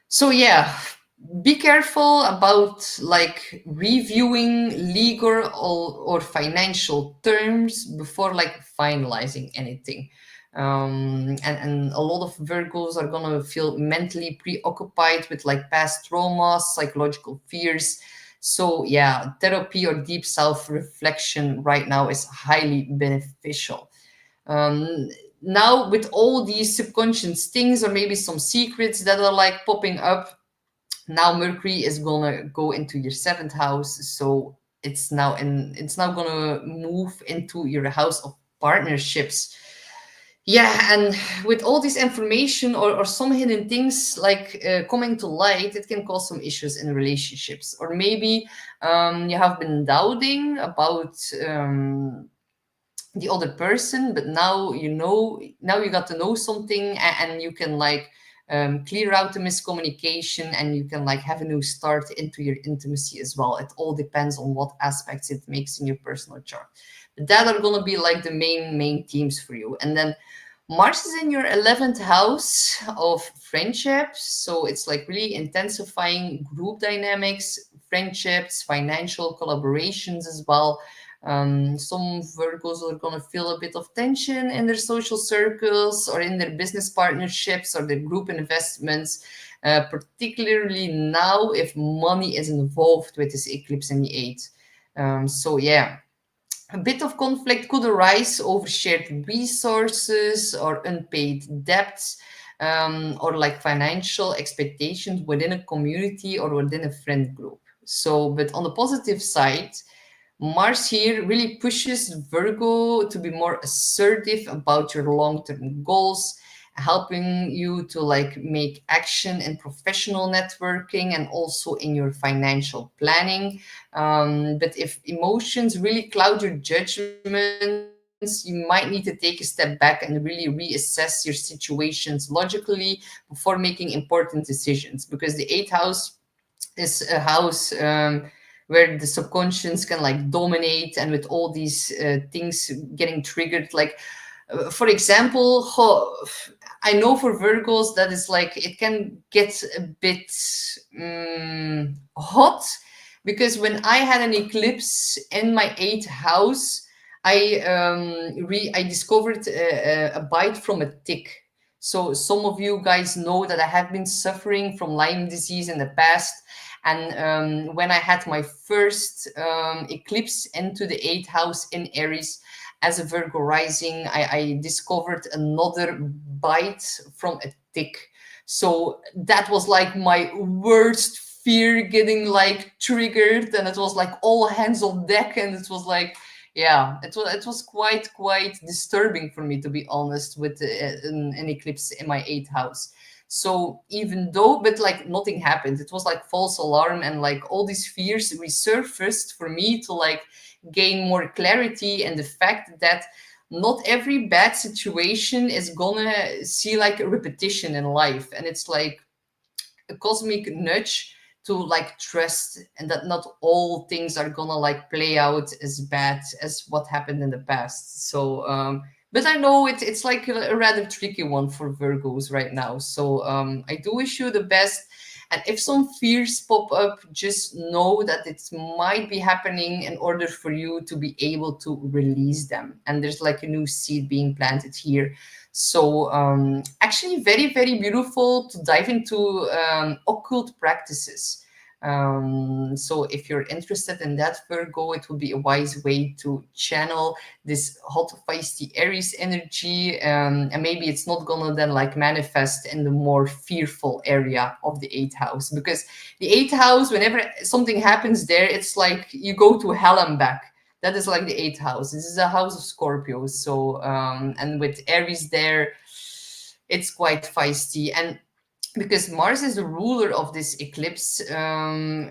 So yeah, be careful about like reviewing legal or financial terms before like finalizing anything. And a lot of Virgos are gonna feel mentally preoccupied with like past traumas, psychological fears. So yeah, therapy or deep self-reflection right now is highly beneficial. Um, Now with all these subconscious things, or maybe some secrets that are like popping up, now Mercury is gonna go into your 7th house. So it's now gonna move into your house of partnerships. Yeah, and with all this information, or some hidden things like coming to light, it can cause some issues in relationships. Or maybe you have been doubting about the other person, but now you got to know something, and you can like clear out the miscommunication, and you can like have a new start into your intimacy as well. It all depends on what aspects it makes in your personal chart. That are going to be like the main themes for you. And then Mars is in your 11th house of friendships. So it's like really intensifying group dynamics, friendships, financial collaborations as well. Some Virgos are going to feel a bit of tension in their social circles or in their business partnerships or their group investments, particularly now if money is involved with this eclipse in the 8th. So yeah, a bit of conflict could arise over shared resources or unpaid debts, or like financial expectations within a community or within a friend group. So, but on the positive side, Mars here really pushes Virgo to be more assertive about your long-term goals, helping you to like make action in professional networking and also in your financial planning. But if emotions really cloud your judgments, you might need to take a step back and really reassess your situations logically before making important decisions, because the 8th house is a house where the subconscious can like dominate, and with all these things getting triggered, like for example, I know for Virgos that is like it can get a bit hot, because when I had an eclipse in my 8th house, I discovered a bite from a tick. So some of you guys know that I have been suffering from Lyme disease in the past. And when I had my first eclipse into the 8th house in Aries as a Virgo rising, I discovered another bite from a tick. So that was like my worst fear getting like triggered, and it was like all hands on deck, and it was like, yeah, it was quite disturbing for me, to be honest, with an eclipse in my 8th house. So even though, but like nothing happened, it was like false alarm, and like all these fears resurfaced for me to like gain more clarity, and the fact that not every bad situation is gonna see like a repetition in life, and it's like a cosmic nudge to like trust, and that not all things are gonna like play out as bad as what happened in the past. So but I know it's like a rather tricky one for Virgos right now. So I do wish you the best. And if some fears pop up, just know that it might be happening in order for you to be able to release them. And there's like a new seed being planted here. So actually very beautiful to dive into occult practices. So if you're interested in that, Virgo, it would be a wise way to channel this hot, feisty Aries energy. And maybe it's not gonna then like manifest in the more fearful area of the 8th house, because the 8th house, whenever something happens there, it's like you go to hell and back. That is like the 8th house. This is a house of Scorpio. So, and with Aries there, it's quite feisty. And because Mars is the ruler of this eclipse, the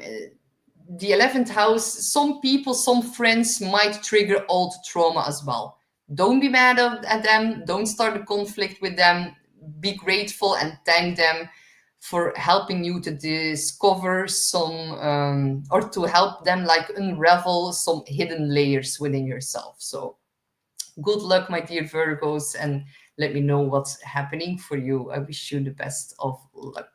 11th house, some people, some friends might trigger old trauma as well. Don't be mad at them. Don't start a conflict with them. Be grateful and thank them for helping you to discover some, or to help them like unravel some hidden layers within yourself. So good luck, my dear Virgos, and let me know what's happening for you. I wish you the best of luck.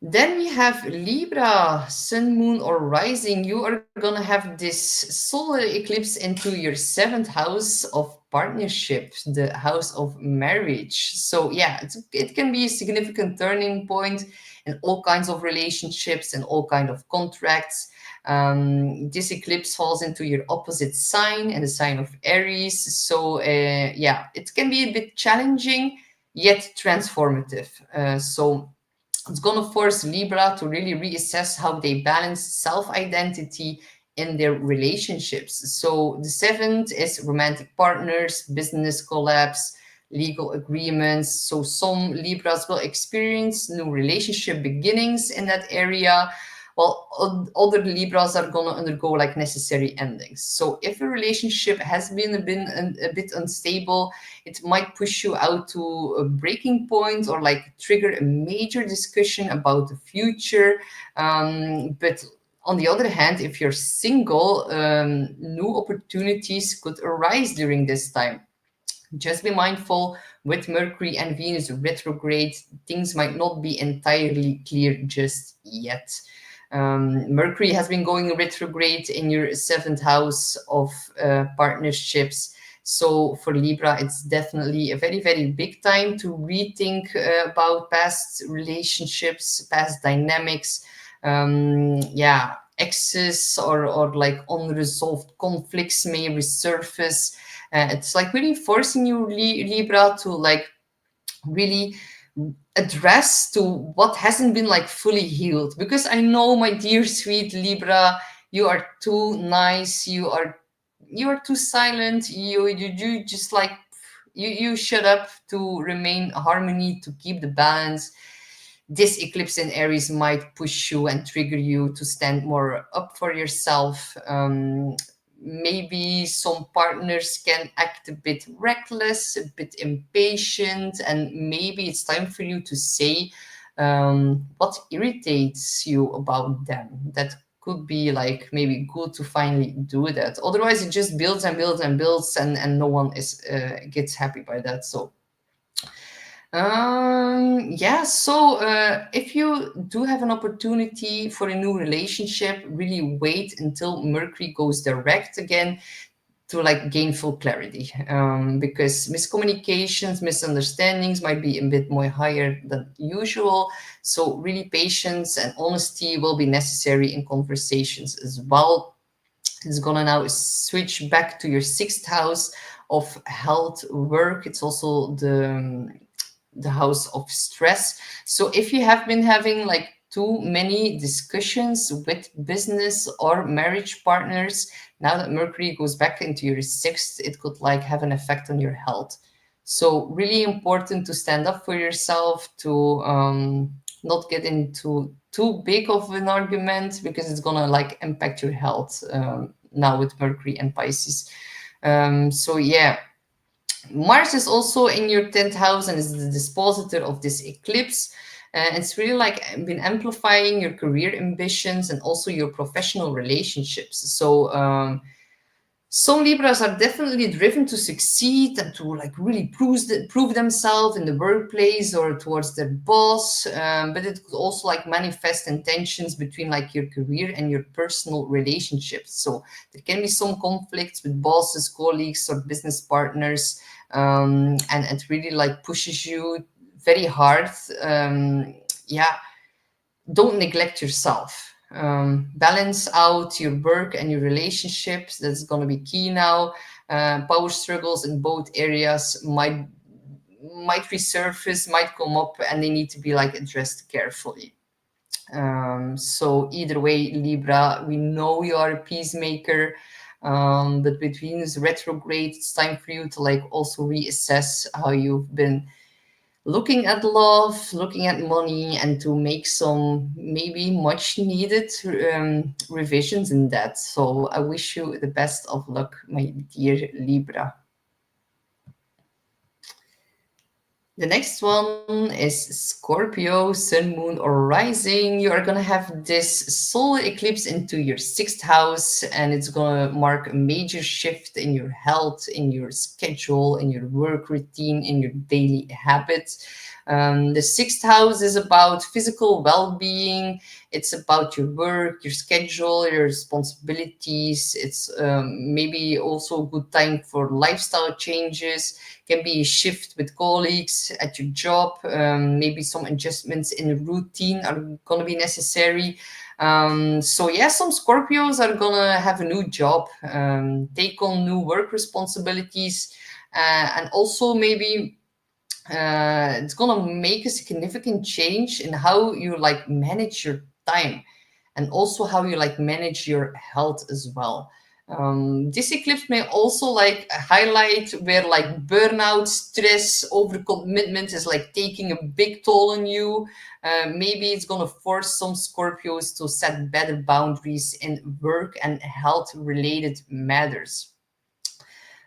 Then we have Libra, Sun, Moon, or Rising. You are gonna have this solar eclipse into your 7th house of partnership, the house of marriage. So yeah, it can be a significant turning point in all kinds of relationships and all kinds of contracts. This eclipse falls into your opposite sign, and the sign of Aries. So yeah, it can be a bit challenging yet transformative. So it's going to force Libra to really reassess how they balance self-identity in their relationships. So the 7th is romantic partners, business collabs, legal agreements. So some Libras will experience new relationship beginnings in that area, while other Libras are going to undergo like necessary endings. So if a relationship has been a bit unstable, it might push you out to a breaking point or like trigger a major discussion about the future. But On the other hand, if you're single, new opportunities could arise during this time. Just be mindful, with Mercury and Venus retrograde, things might not be entirely clear just yet. Mercury has been going retrograde in your seventh house of partnerships. So for Libra, it's definitely a very, very big time to rethink about past relationships, past dynamics. Yeah, exes or like unresolved conflicts may resurface. It's like really forcing you, Libra, to like really address to what hasn't been like fully healed. Because I know, my dear sweet Libra, you are too nice, you are too silent, you just like you shut up to remain harmony, to keep the balance. This eclipse in Aries might push you and trigger you to stand more up for yourself. Maybe some partners can act a bit reckless, a bit impatient, and maybe it's time for you to say what irritates you about them. That could be like maybe good to finally do that. Otherwise, it just builds and builds and builds, and no one is gets happy by that. So yeah, so if you do have an opportunity for a new relationship, really wait until Mercury goes direct again to like gain full clarity, because miscommunications, misunderstandings might be a bit more higher than usual. So really patience and honesty will be necessary in conversations as well. It's gonna now switch back to your sixth house of health, work. It's also the house of stress. So if you have been having like too many discussions with business or marriage partners, now that Mercury goes back into your sixth, it could like have an effect on your health. So really important to stand up for yourself, to not get into too big of an argument, because it's gonna like impact your health now with Mercury and Pisces. So yeah, Mars is also in your 10th house and is the dispositor of this eclipse. It's really like been amplifying your career ambitions and also your professional relationships. So some Libras are definitely driven to succeed and to like really prove themselves in the workplace or towards their boss. But it could also like manifest in tensions between like your career and your personal relationships. So there can be some conflicts with bosses, colleagues, or business partners, and it really like pushes you very hard. Yeah, don't neglect yourself. Balance out your work and your relationships. That's going to be key now. Power struggles in both areas might resurface, might come up, and they need to be like addressed carefully. So either way, Libra, we know you are a peacemaker, but with Venus retrograde, it's time for you to like also reassess how you've been looking at love, looking at money, and to make some maybe much needed revisions in that. So I wish you the best of luck, my dear Libra. The next one is Scorpio, Sun, Moon, or Rising. You are going to have this solar eclipse into your sixth house, and it's going to mark a major shift in your health, in your schedule, in your work routine, in your daily habits. The sixth house is about physical well-being. It's about your work, your schedule, your responsibilities. It's maybe also a good time for lifestyle changes. Can be a shift with colleagues at your job. Maybe some adjustments in the routine are going to be necessary. So yeah, some Scorpios are going to have a new job, take on new work responsibilities, and also maybe it's going to make a significant change in how you like manage your time, and also how you like manage your health as well. This eclipse may also like highlight where like burnout, stress, overcommitment is like taking a big toll on you. Maybe it's going to force some Scorpios to set better boundaries in work and health related matters.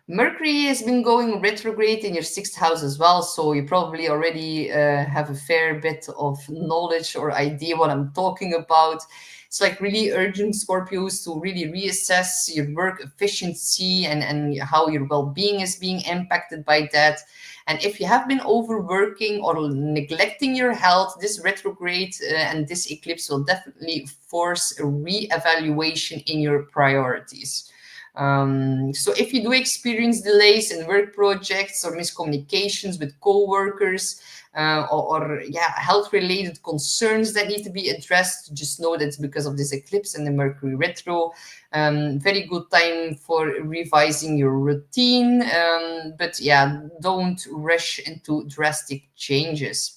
Mercury has been going retrograde in your sixth house as well, so you probably already have a fair bit of knowledge or idea what I'm talking about. It's like really urging Scorpios to really reassess your work efficiency and how your well-being is being impacted by that. And if you have been overworking or neglecting your health, this retrograde and this eclipse will definitely force a re-evaluation in your priorities. So if you do experience delays in work projects or miscommunications with co-workers, or yeah, health-related concerns that need to be addressed, just know that's because of this eclipse and the Mercury retro. Very good time for revising your routine, but yeah, don't rush into drastic changes.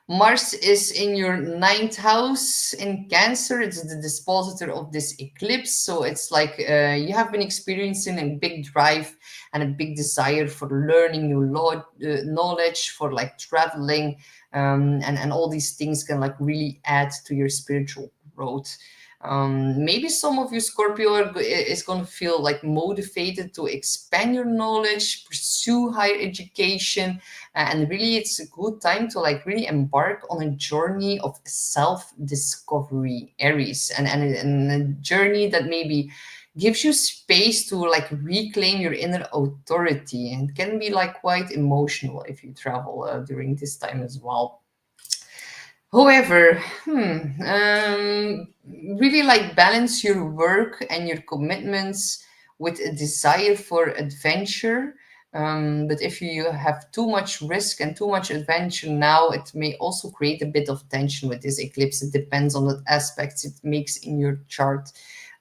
Mars is in your ninth house in Cancer. It's the dispositor of this eclipse. So it's like you have been experiencing a big drive and a big desire for learning new knowledge, for like traveling, and all these things can like really add to your spiritual growth. Maybe some of you Scorpio is going to feel like motivated to expand your knowledge, pursue higher education, and really it's a good time to like really embark on a journey of self-discovery, Aries, and a journey that maybe gives you space to like reclaim your inner authority, and can be like quite emotional if you travel during this time as well. However, really like balance your work and your commitments with a desire for adventure. But if you have too much risk and too much adventure now, it may also create a bit of tension with this eclipse. It depends on the aspects it makes in your chart.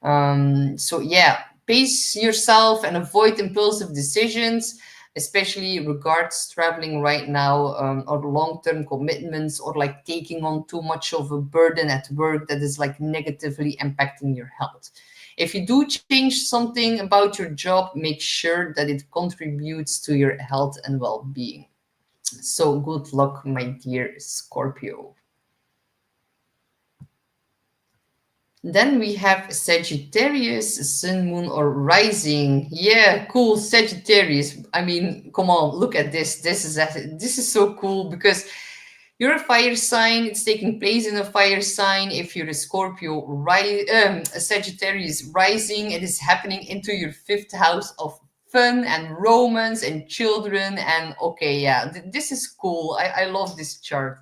So yeah, pace yourself and avoid impulsive decisions, especially regards traveling right now, or long-term commitments, or like taking on too much of a burden at work that is like negatively impacting your health. If you do change something about your job, make sure that it contributes to your health and well-being. So good luck, my dear Scorpio. Then we have Sagittarius, Sun, Moon, or Rising. Yeah, cool, Sagittarius. I mean, come on, look at this. This is so cool because you're a fire sign. It's taking place in a fire sign. If you're a Scorpio, a Sagittarius rising, it is happening into your fifth house of fun and romance and children. And okay, yeah, this is cool. I love this chart.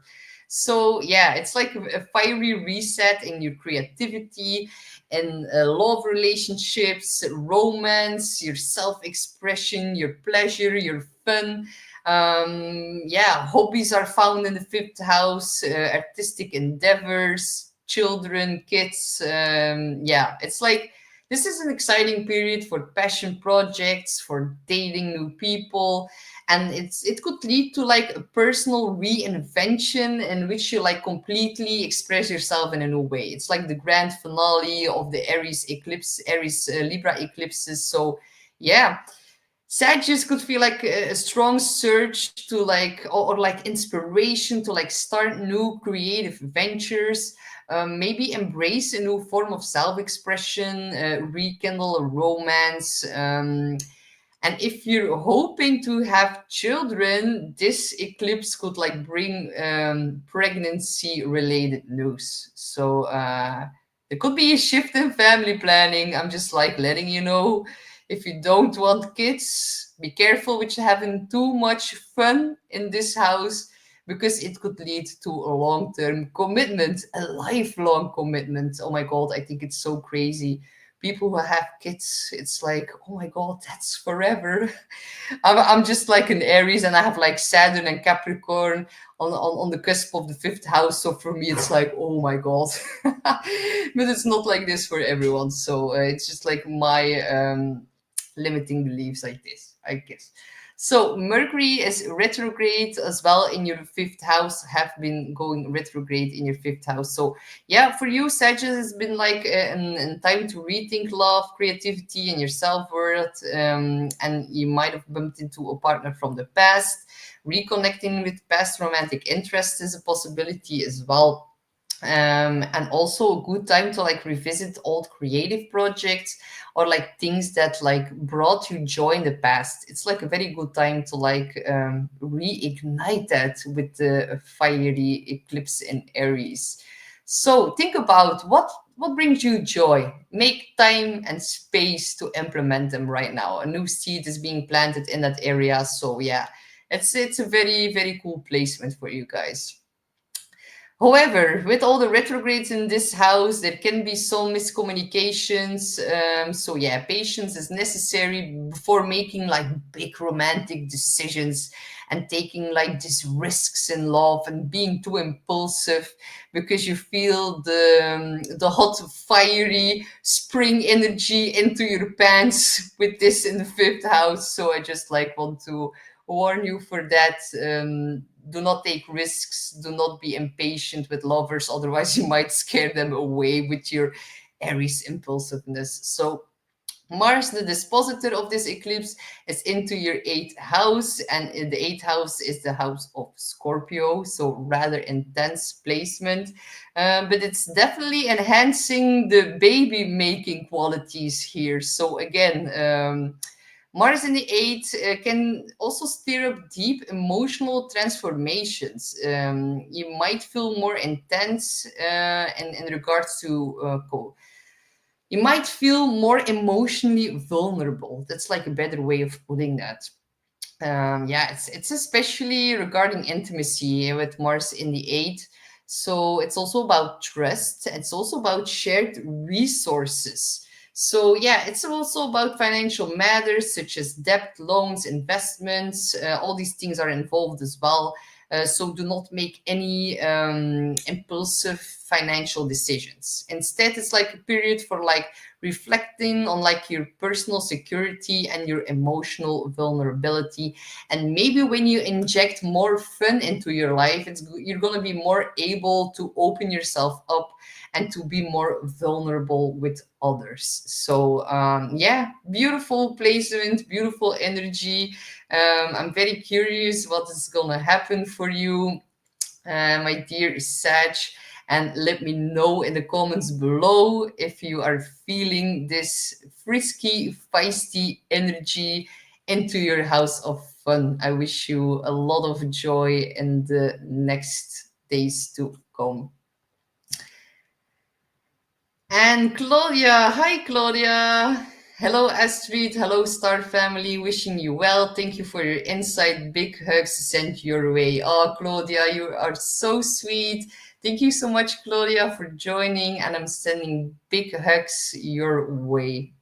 So yeah, it's like a fiery reset in your creativity and love relationships, romance, your self-expression, your pleasure, your fun. Yeah, hobbies are found in the fifth house, artistic endeavors, children, kids. Yeah, it's like this is an exciting period for passion projects, for dating new people, and it could lead to like a personal reinvention in which you like completely express yourself in a new way. It's like the grand finale of the Aries eclipse, Aries Libra eclipses. So yeah, Sagittarius could feel like a strong surge to like, or like inspiration to like start new creative ventures, maybe embrace a new form of self-expression, rekindle a romance. And if you're hoping to have children, this eclipse could like bring pregnancy related news. So there could be a shift in family planning. I'm just like letting you know, if you don't want kids, be careful with having too much fun in this house, because it could lead to a long-term commitment, a lifelong commitment. Oh my God, I think it's so crazy. People who have kids, it's like, oh my God, that's forever. I'm just like an Aries, and I have like Saturn and Capricorn on the cusp of the fifth house. So for me, it's like, oh my God. But it's not like this for everyone. So it's just like my limiting beliefs like this, I guess. So Mercury is retrograde as well in your fifth house, have been going retrograde in your fifth house. So yeah, for you, Sagittarius has been like a time to rethink love, creativity, and your self-worth. And you might have bumped into a partner from the past. Reconnecting with past romantic interests is a possibility as well. And also a good time to like revisit old creative projects, or like things that like brought you joy in the past. It's like a very good time to like reignite that with the fiery eclipse in Aries. So think about what brings you joy. Make time and space to implement them right now. A new seed is being planted in that area. So yeah, it's a very, very cool placement for you guys. However, with all the retrogrades in this house, there can be some miscommunications. So yeah, patience is necessary before making like big romantic decisions and taking like these risks in love and being too impulsive because you feel the hot, fiery spring energy into your pants with this in the fifth house. So I just like want to warn you for that. Do not take risks. Do not be impatient with lovers, otherwise you might scare them away with your Aries impulsiveness. So Mars, the dispositor of this eclipse, is into your eighth house, and in the eighth house is the house of Scorpio, so rather intense placement. But it's definitely enhancing the baby making qualities here. So again, Mars in the eighth can also stir up deep emotional transformations. You might feel more intense in regards to you might feel more emotionally vulnerable. That's like a better way of putting that. Yeah, it's especially regarding intimacy with Mars in the eighth. So it's also about trust. It's also about shared resources. So yeah, it's also about financial matters such as debt, loans, investments. All these things are involved as well. So do not make any impulsive financial decisions. Instead, it's like a period for like reflecting on like your personal security and your emotional vulnerability. And maybe when you inject more fun into your life, you're going to be more able to open yourself up and to be more vulnerable with others. So yeah, beautiful placement, beautiful energy. I'm very curious what is going to happen for you, my dear Sag, and let me know in the comments below if you are feeling this frisky, feisty energy into your house of fun. I wish you a lot of joy in the next days to come. And Claudia, hi Claudia. Hello Astrid, hello Star family, wishing you well. Thank you for your insight. Big hugs sent your way. Oh, Claudia, you are so sweet. Thank you so much, Claudia, for joining, and I'm sending big hugs your way.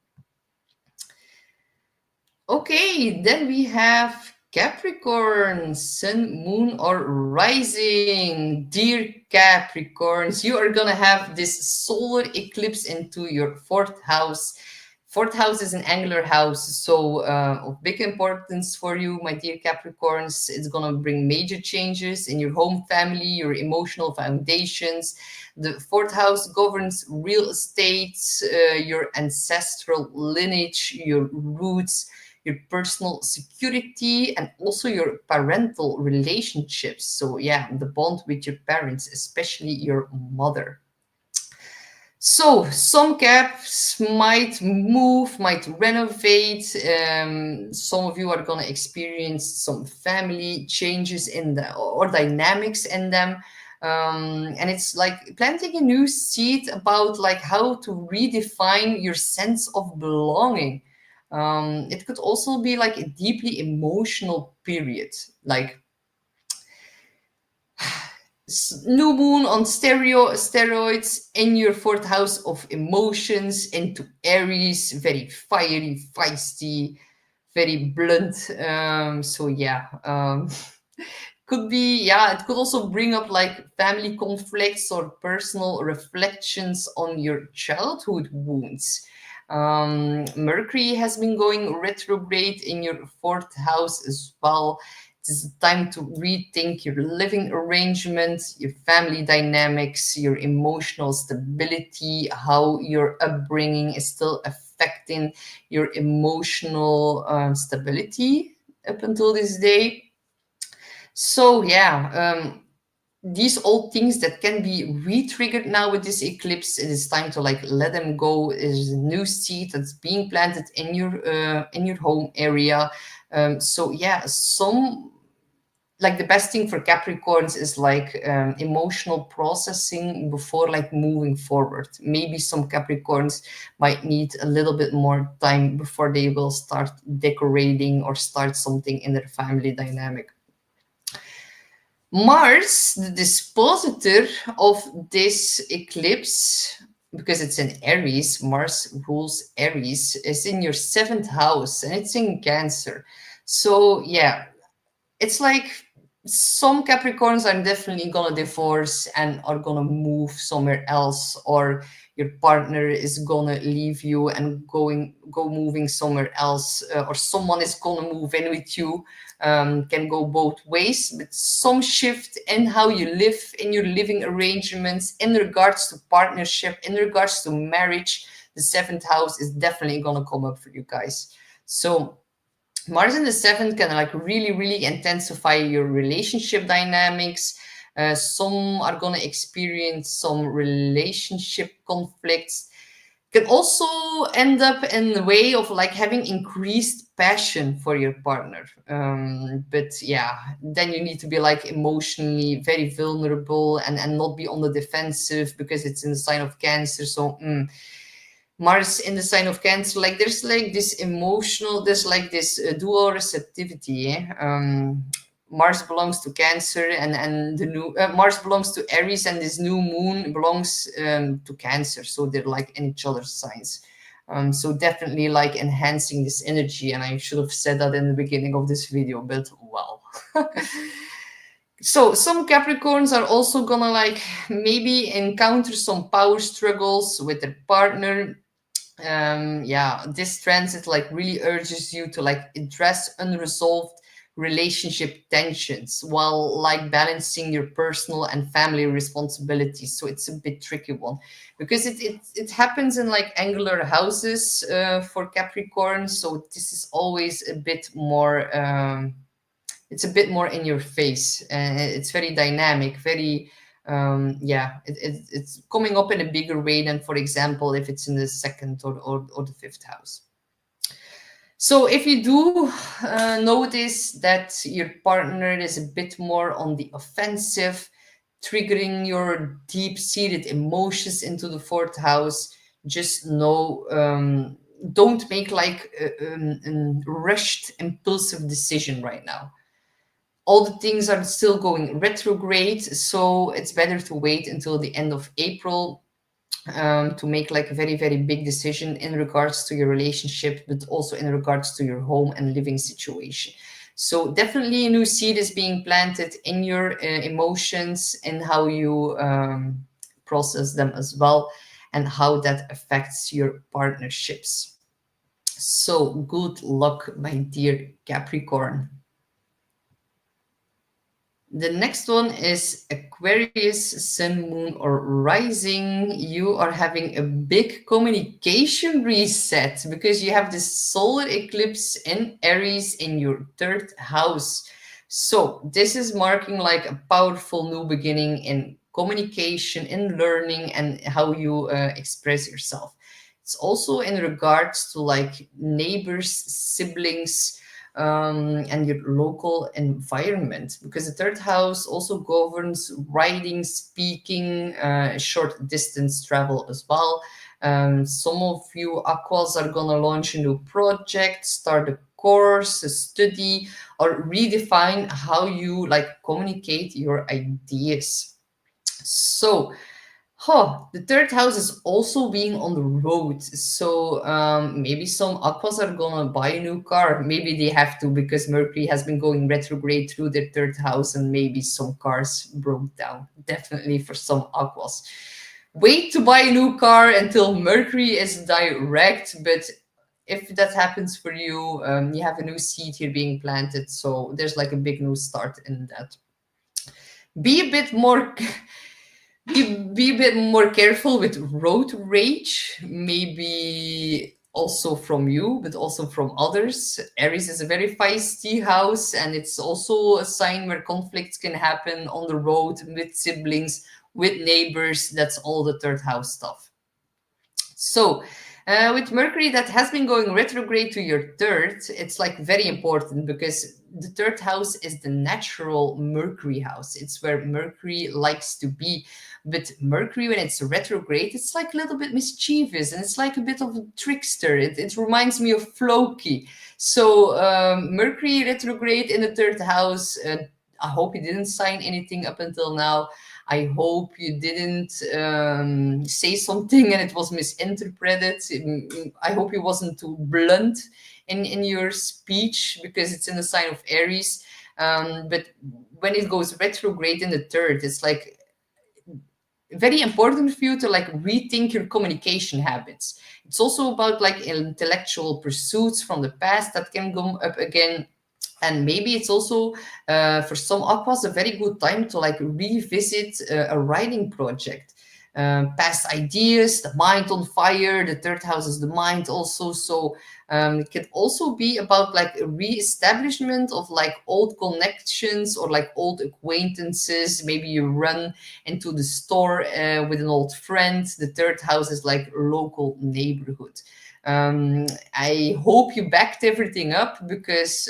Okay, then we have Capricorn, Sun, Moon, or Rising. Dear Capricorns, you are gonna have this solar eclipse into your fourth house. Fourth house is an angular house, so of big importance for you, my dear Capricorns. It's gonna bring major changes in your home, family, your emotional foundations. The fourth house governs real estate, your ancestral lineage, your roots, your personal security, and also your parental relationships. So yeah, the bond with your parents, especially your mother. So some caps might move, might renovate. Some of you are going to experience some family changes in the or dynamics in them. And it's like planting a new seed about like how to redefine your sense of belonging. It could also be like a deeply emotional period, like new moon on steroids in your fourth house of emotions into Aries, very fiery, feisty, very blunt. So yeah, could be, yeah, it could also bring up like family conflicts or personal reflections on your childhood wounds. Mercury has been going retrograde in your fourth house as well. It's time to rethink your living arrangements, your family dynamics, your emotional stability, how your upbringing is still affecting your emotional stability up until this day. So yeah, these old things that can be re-triggered now with this eclipse, it is time to like let them go. There's a new seed that's being planted in your home area. So yeah, some like the best thing for Capricorns is like emotional processing before like moving forward. Maybe some Capricorns might need a little bit more time before they will start decorating or start something in their family dynamic. Mars, the dispositor of this eclipse, because it's in Aries, Mars rules Aries, is in your 7th house and it's in Cancer. So yeah, it's like some Capricorns are definitely gonna divorce and are gonna move somewhere else, or your partner is gonna leave you and go moving somewhere else, or someone is gonna move in with you. Can go both ways, but some shift in how you live, in your living arrangements, in regards to partnership, in regards to marriage. The 7th house is definitely gonna come up for you guys. So Mars in the 7th can like really intensify your relationship dynamics. Some are going to experience some relationship conflicts. Can also end up in the way of like having increased passion for your partner. But yeah, then you need to be like emotionally very vulnerable and not be on the defensive, because it's in the sign of Cancer. So Mars in the sign of Cancer, like there's like this emotional, there's like this dual receptivity. Mars belongs to Cancer, and the new Mars belongs to Aries, and this new moon belongs to Cancer. So they're like in each other's signs. So definitely like enhancing this energy, and I should have said that in the beginning of this video, but well. So some Capricorns are also gonna like maybe encounter some power struggles with their partner. Yeah, this transit like really urges you to like address unresolved relationship tensions while like balancing your personal and family responsibilities. So it's a bit tricky one, because it happens in like angular houses for Capricorn. So this is always a bit more it's a bit more in your face, and it's very dynamic, very yeah, it's coming up in a bigger way than, for example, if it's in the 2nd or the 5th house. So if you do notice that your partner is a bit more on the offensive, triggering your deep-seated emotions into the 4th house, just know, don't make like a rushed impulsive decision right now. All the things are still going retrograde, so it's better to wait until the end of April to make like a very big decision in regards to your relationship, but also in regards to your home and living situation. So definitely a new seed is being planted in your emotions, and how you process them as well, and how that affects your partnerships. So good luck, my dear Capricorn. The next one is Aquarius, Sun, Moon, or Rising. You are having a big communication reset, because you have this solar eclipse in Aries in your 3rd house. So this is marking like a powerful new beginning in communication, in learning, and how you express yourself. It's also in regards to like neighbors, siblings, and your local environment, because the 3rd house also governs writing, speaking, short distance travel as well. Some of you Aquas are gonna launch a new project, start a course, a study, or redefine how you like communicate your ideas. So the 3rd house is also being on the road. So maybe some Aquas are gonna buy a new car. Maybe they have to, because Mercury has been going retrograde through their 3rd house, and maybe some cars broke down. Definitely for some Aquas. Wait to buy a new car until Mercury is direct, but if that happens for you, you have a new seed here being planted. So there's like a big new start in that. Be a bit more be a bit more careful with road rage, maybe also from you, but also from others. Aries is a very feisty house, and it's also a sign where conflicts can happen on the road, with siblings, with neighbors. That's all the 3rd house stuff. So with Mercury that has been going retrograde to your 3rd, it's like very important, because the third house is the natural Mercury house. It's where Mercury likes to be. But Mercury, when it's retrograde, it's like a little bit mischievous and it's like a bit of a trickster. It reminds me of Floki. So Mercury retrograde in the third house. I hope you didn't sign anything up until now. I hope you didn't say something and it was misinterpreted. I hope you wasn't too blunt in your speech because it's in the sign of Aries. But when it goes retrograde in the third, it's like very important for you to like rethink your communication habits. It's also about like intellectual pursuits from the past that can come up again. And maybe it's also for some aquas a very good time to like revisit a writing project. Past ideas, the mind on fire, the third house is the mind also. So it can also be about like a re-establishment of like old connections or like old acquaintances. Maybe you run into the store with an old friend. The third house is like local neighborhood. I hope you backed everything up because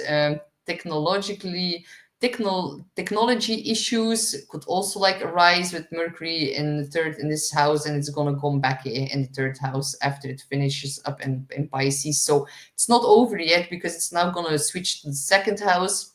technology issues could also like arise with Mercury in the third in this house, and it's gonna come back in the third house after it finishes up in Pisces. So it's not over yet because it's now gonna switch to the second house.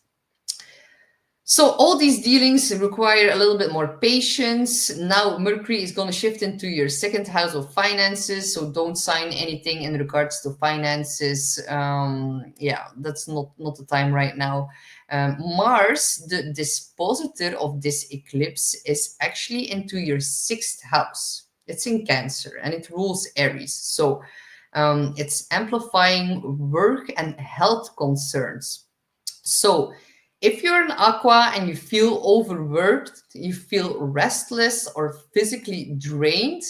So all these dealings require a little bit more patience. Now Mercury is going to shift into your second house of finances, so don't sign anything in regards to finances. Yeah, that's not the time right now. Mars, the dispositor of this eclipse, is actually into your sixth house. It's in Cancer and it rules Aries. So it's amplifying work and health concerns. So if you're an aqua and you feel overworked, you feel restless or physically drained,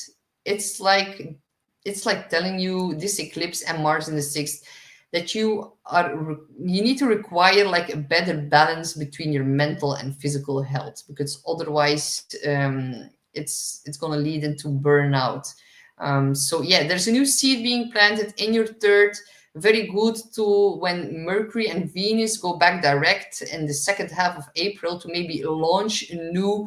it's like telling you this eclipse and Mars in the sixth that you need to require like a better balance between your mental and physical health, because otherwise it's going to lead into burnout. So yeah, there's a new seed being planted in your third. Very good to when Mercury and Venus go back direct in the second half of April to maybe launch a new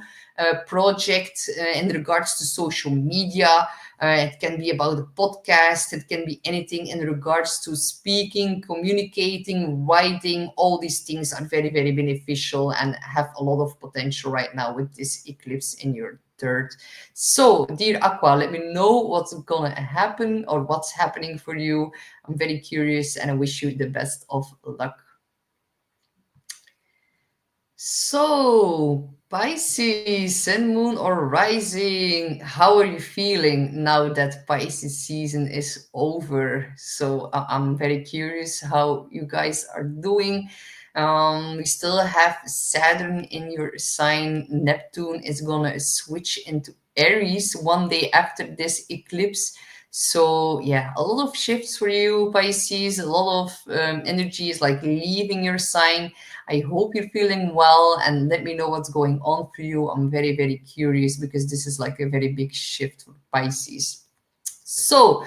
project in regards to social media. It can be about a podcast. It can be anything in regards to speaking, communicating, writing. All these things are very, very beneficial and have a lot of potential right now with this eclipse in your third. So, dear Aqua, let me know what's gonna happen or what's happening for you. I'm very curious and I wish you the best of luck. So, Pisces, Sun, Moon, or Rising, how are you feeling now that Pisces season is over? So, I'm very curious how you guys are doing. We still have Saturn in your sign. Neptune is gonna switch into Aries one day after this eclipse. So yeah, a lot of shifts for you, Pisces. A lot of energy is like leaving your sign. I hope you're feeling well and let me know what's going on for you. I'm very, very curious because this is like a very big shift for Pisces. So,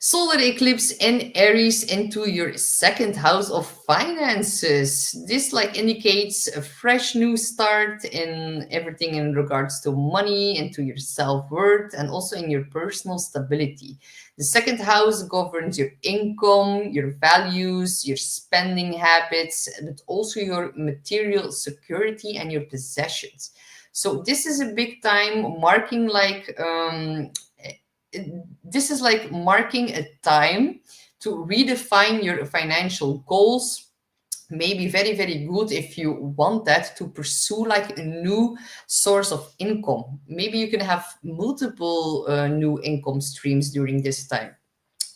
solar eclipse in Aries into your second house of finances. This like indicates a fresh new start in everything in regards to money, into your self-worth, and also in your personal stability. The second house governs your income, your values, your spending habits, but also your material security and your possessions. So this is a big time marking like this is like marking a time to redefine your financial goals. Maybe very, very good if you want that to pursue like a new source of income. Maybe you can have multiple new income streams during this time.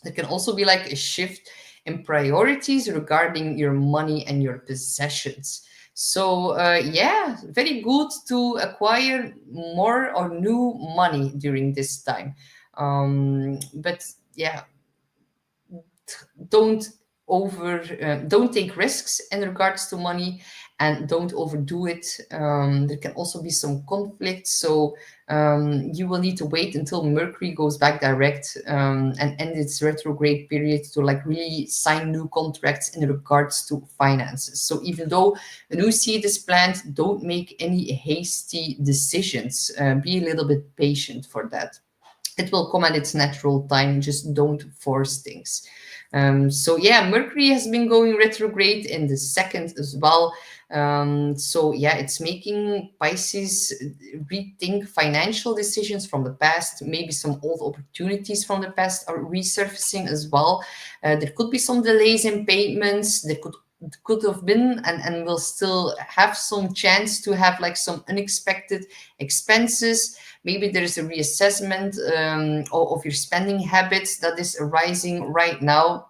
There can also be like a shift in priorities regarding your money and your possessions. So yeah, very good to acquire more or new money during this time. But yeah, don't take risks in regards to money, and don't overdo it. There can also be some conflict, so you will need to wait until Mercury goes back direct and end its retrograde period to like really sign new contracts in regards to finances. So even though a new seed is planned, don't make any hasty decisions. Be a little bit patient for that. It will come at its natural time, just don't force things. So yeah, Mercury has been going retrograde in the second as well. So yeah, it's making Pisces rethink financial decisions from the past. Maybe some old opportunities from the past are resurfacing as well. There could be some delays in payments. There could have been and will still have some chance to have like some unexpected expenses. Maybe there's a reassessment of your spending habits that is arising right now.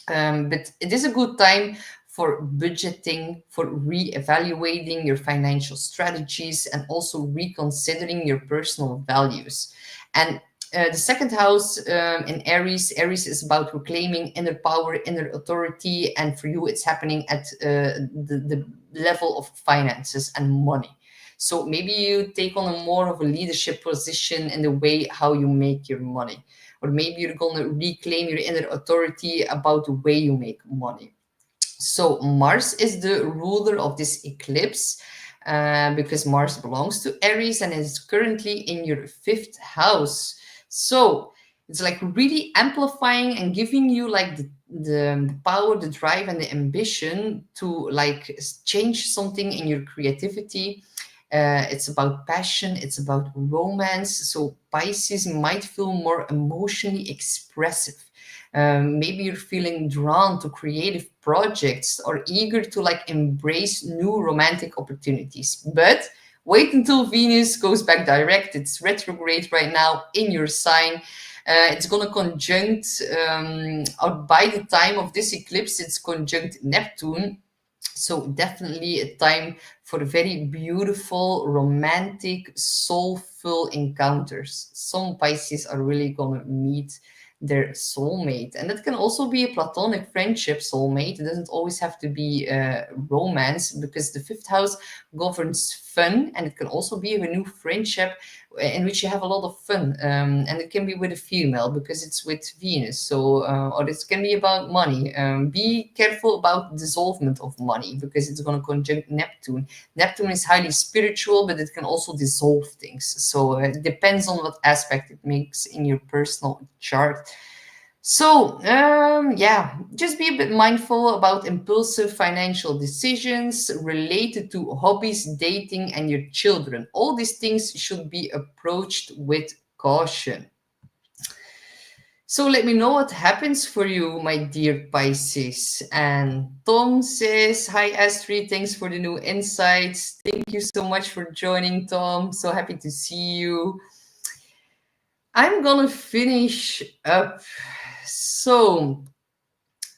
But it is a good time for budgeting, for re-evaluating your financial strategies, and also reconsidering your personal values. And the second house in Aries, Aries is about reclaiming inner power, inner authority, and for you, it's happening at the level of finances and money. So maybe you take on a more of a leadership position in the way how you make your money, or maybe you're going to reclaim your inner authority about the way you make money. So Mars is the ruler of this eclipse because Mars belongs to Aries and is currently in your fifth house. So it's like really amplifying and giving you like the power, the drive, and the ambition to like change something in your creativity. It's about passion, it's about romance. So Pisces might feel more emotionally expressive. Maybe you're feeling drawn to creative projects or eager to like embrace new romantic opportunities. But wait until Venus goes back direct. It's retrograde right now in your sign. It's going to conjunct, or by the time of this eclipse, it's conjunct Neptune. So definitely a time for very beautiful, romantic, soulful encounters. Some Pisces are really going to meet their soulmate, and that can also be a platonic friendship soulmate. It doesn't always have to be romance, because the fifth house governs fun, and it can also be a new friendship in which you have a lot of fun, and it can be with a female because it's with Venus. So or it can be about money. Be careful about dissolvement of money, because it's going to conjunct Neptune. Neptune is highly spiritual, but it can also dissolve things. So it depends on what aspect it makes in your personal chart. So, yeah, just be a bit mindful about impulsive financial decisions related to hobbies, dating, and your children. All these things should be approached with caution. So let me know what happens for you, my dear Pisces. And Tom says, hi Astrid, thanks for the new insights. Thank you so much for joining, Tom. So happy to see you. I'm gonna finish up. So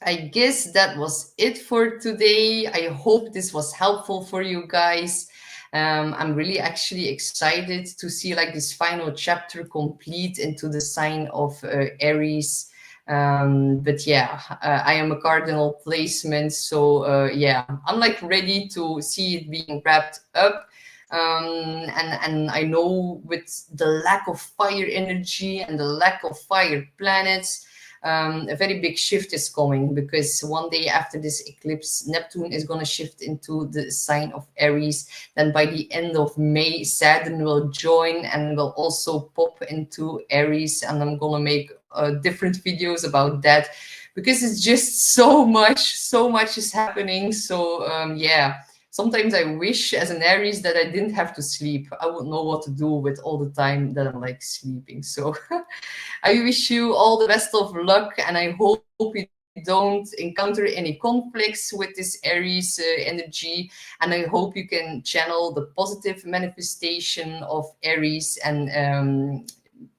I guess that was it for today. I hope this was helpful for you guys. I'm really actually excited to see like this final chapter complete into the sign of Aries. But yeah, I am a cardinal placement, so yeah, I'm like ready to see it being wrapped up. And I know with the lack of fire energy and the lack of fire planets, a very big shift is coming, because one day after this eclipse, Neptune is going to shift into the sign of Aries. Then by the end of May, Saturn will join and will also pop into Aries, and I'm going to make different videos about that, because it's just so much is happening. So yeah, sometimes I wish as an Aries that I didn't have to sleep. I would know what to do with all the time that I'm like sleeping. So I wish you all the best of luck, and I hope you don't encounter any conflicts with this Aries energy, and I hope you can channel the positive manifestation of Aries, and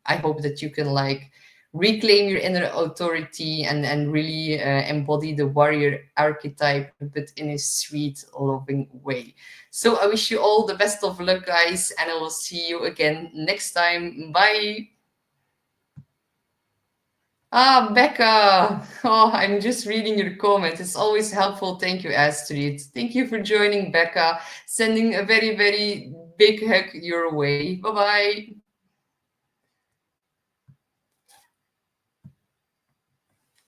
I hope that you can like reclaim your inner authority and really embody the warrior archetype, but in a sweet, loving way. So I wish you all the best of luck, guys, and I will see you again next time. Bye. Ah, Becca. Oh, I'm just reading your comment. It's always helpful. Thank you, Astrid. Thank you for joining, Becca. Sending a very, very big hug your way. Bye bye.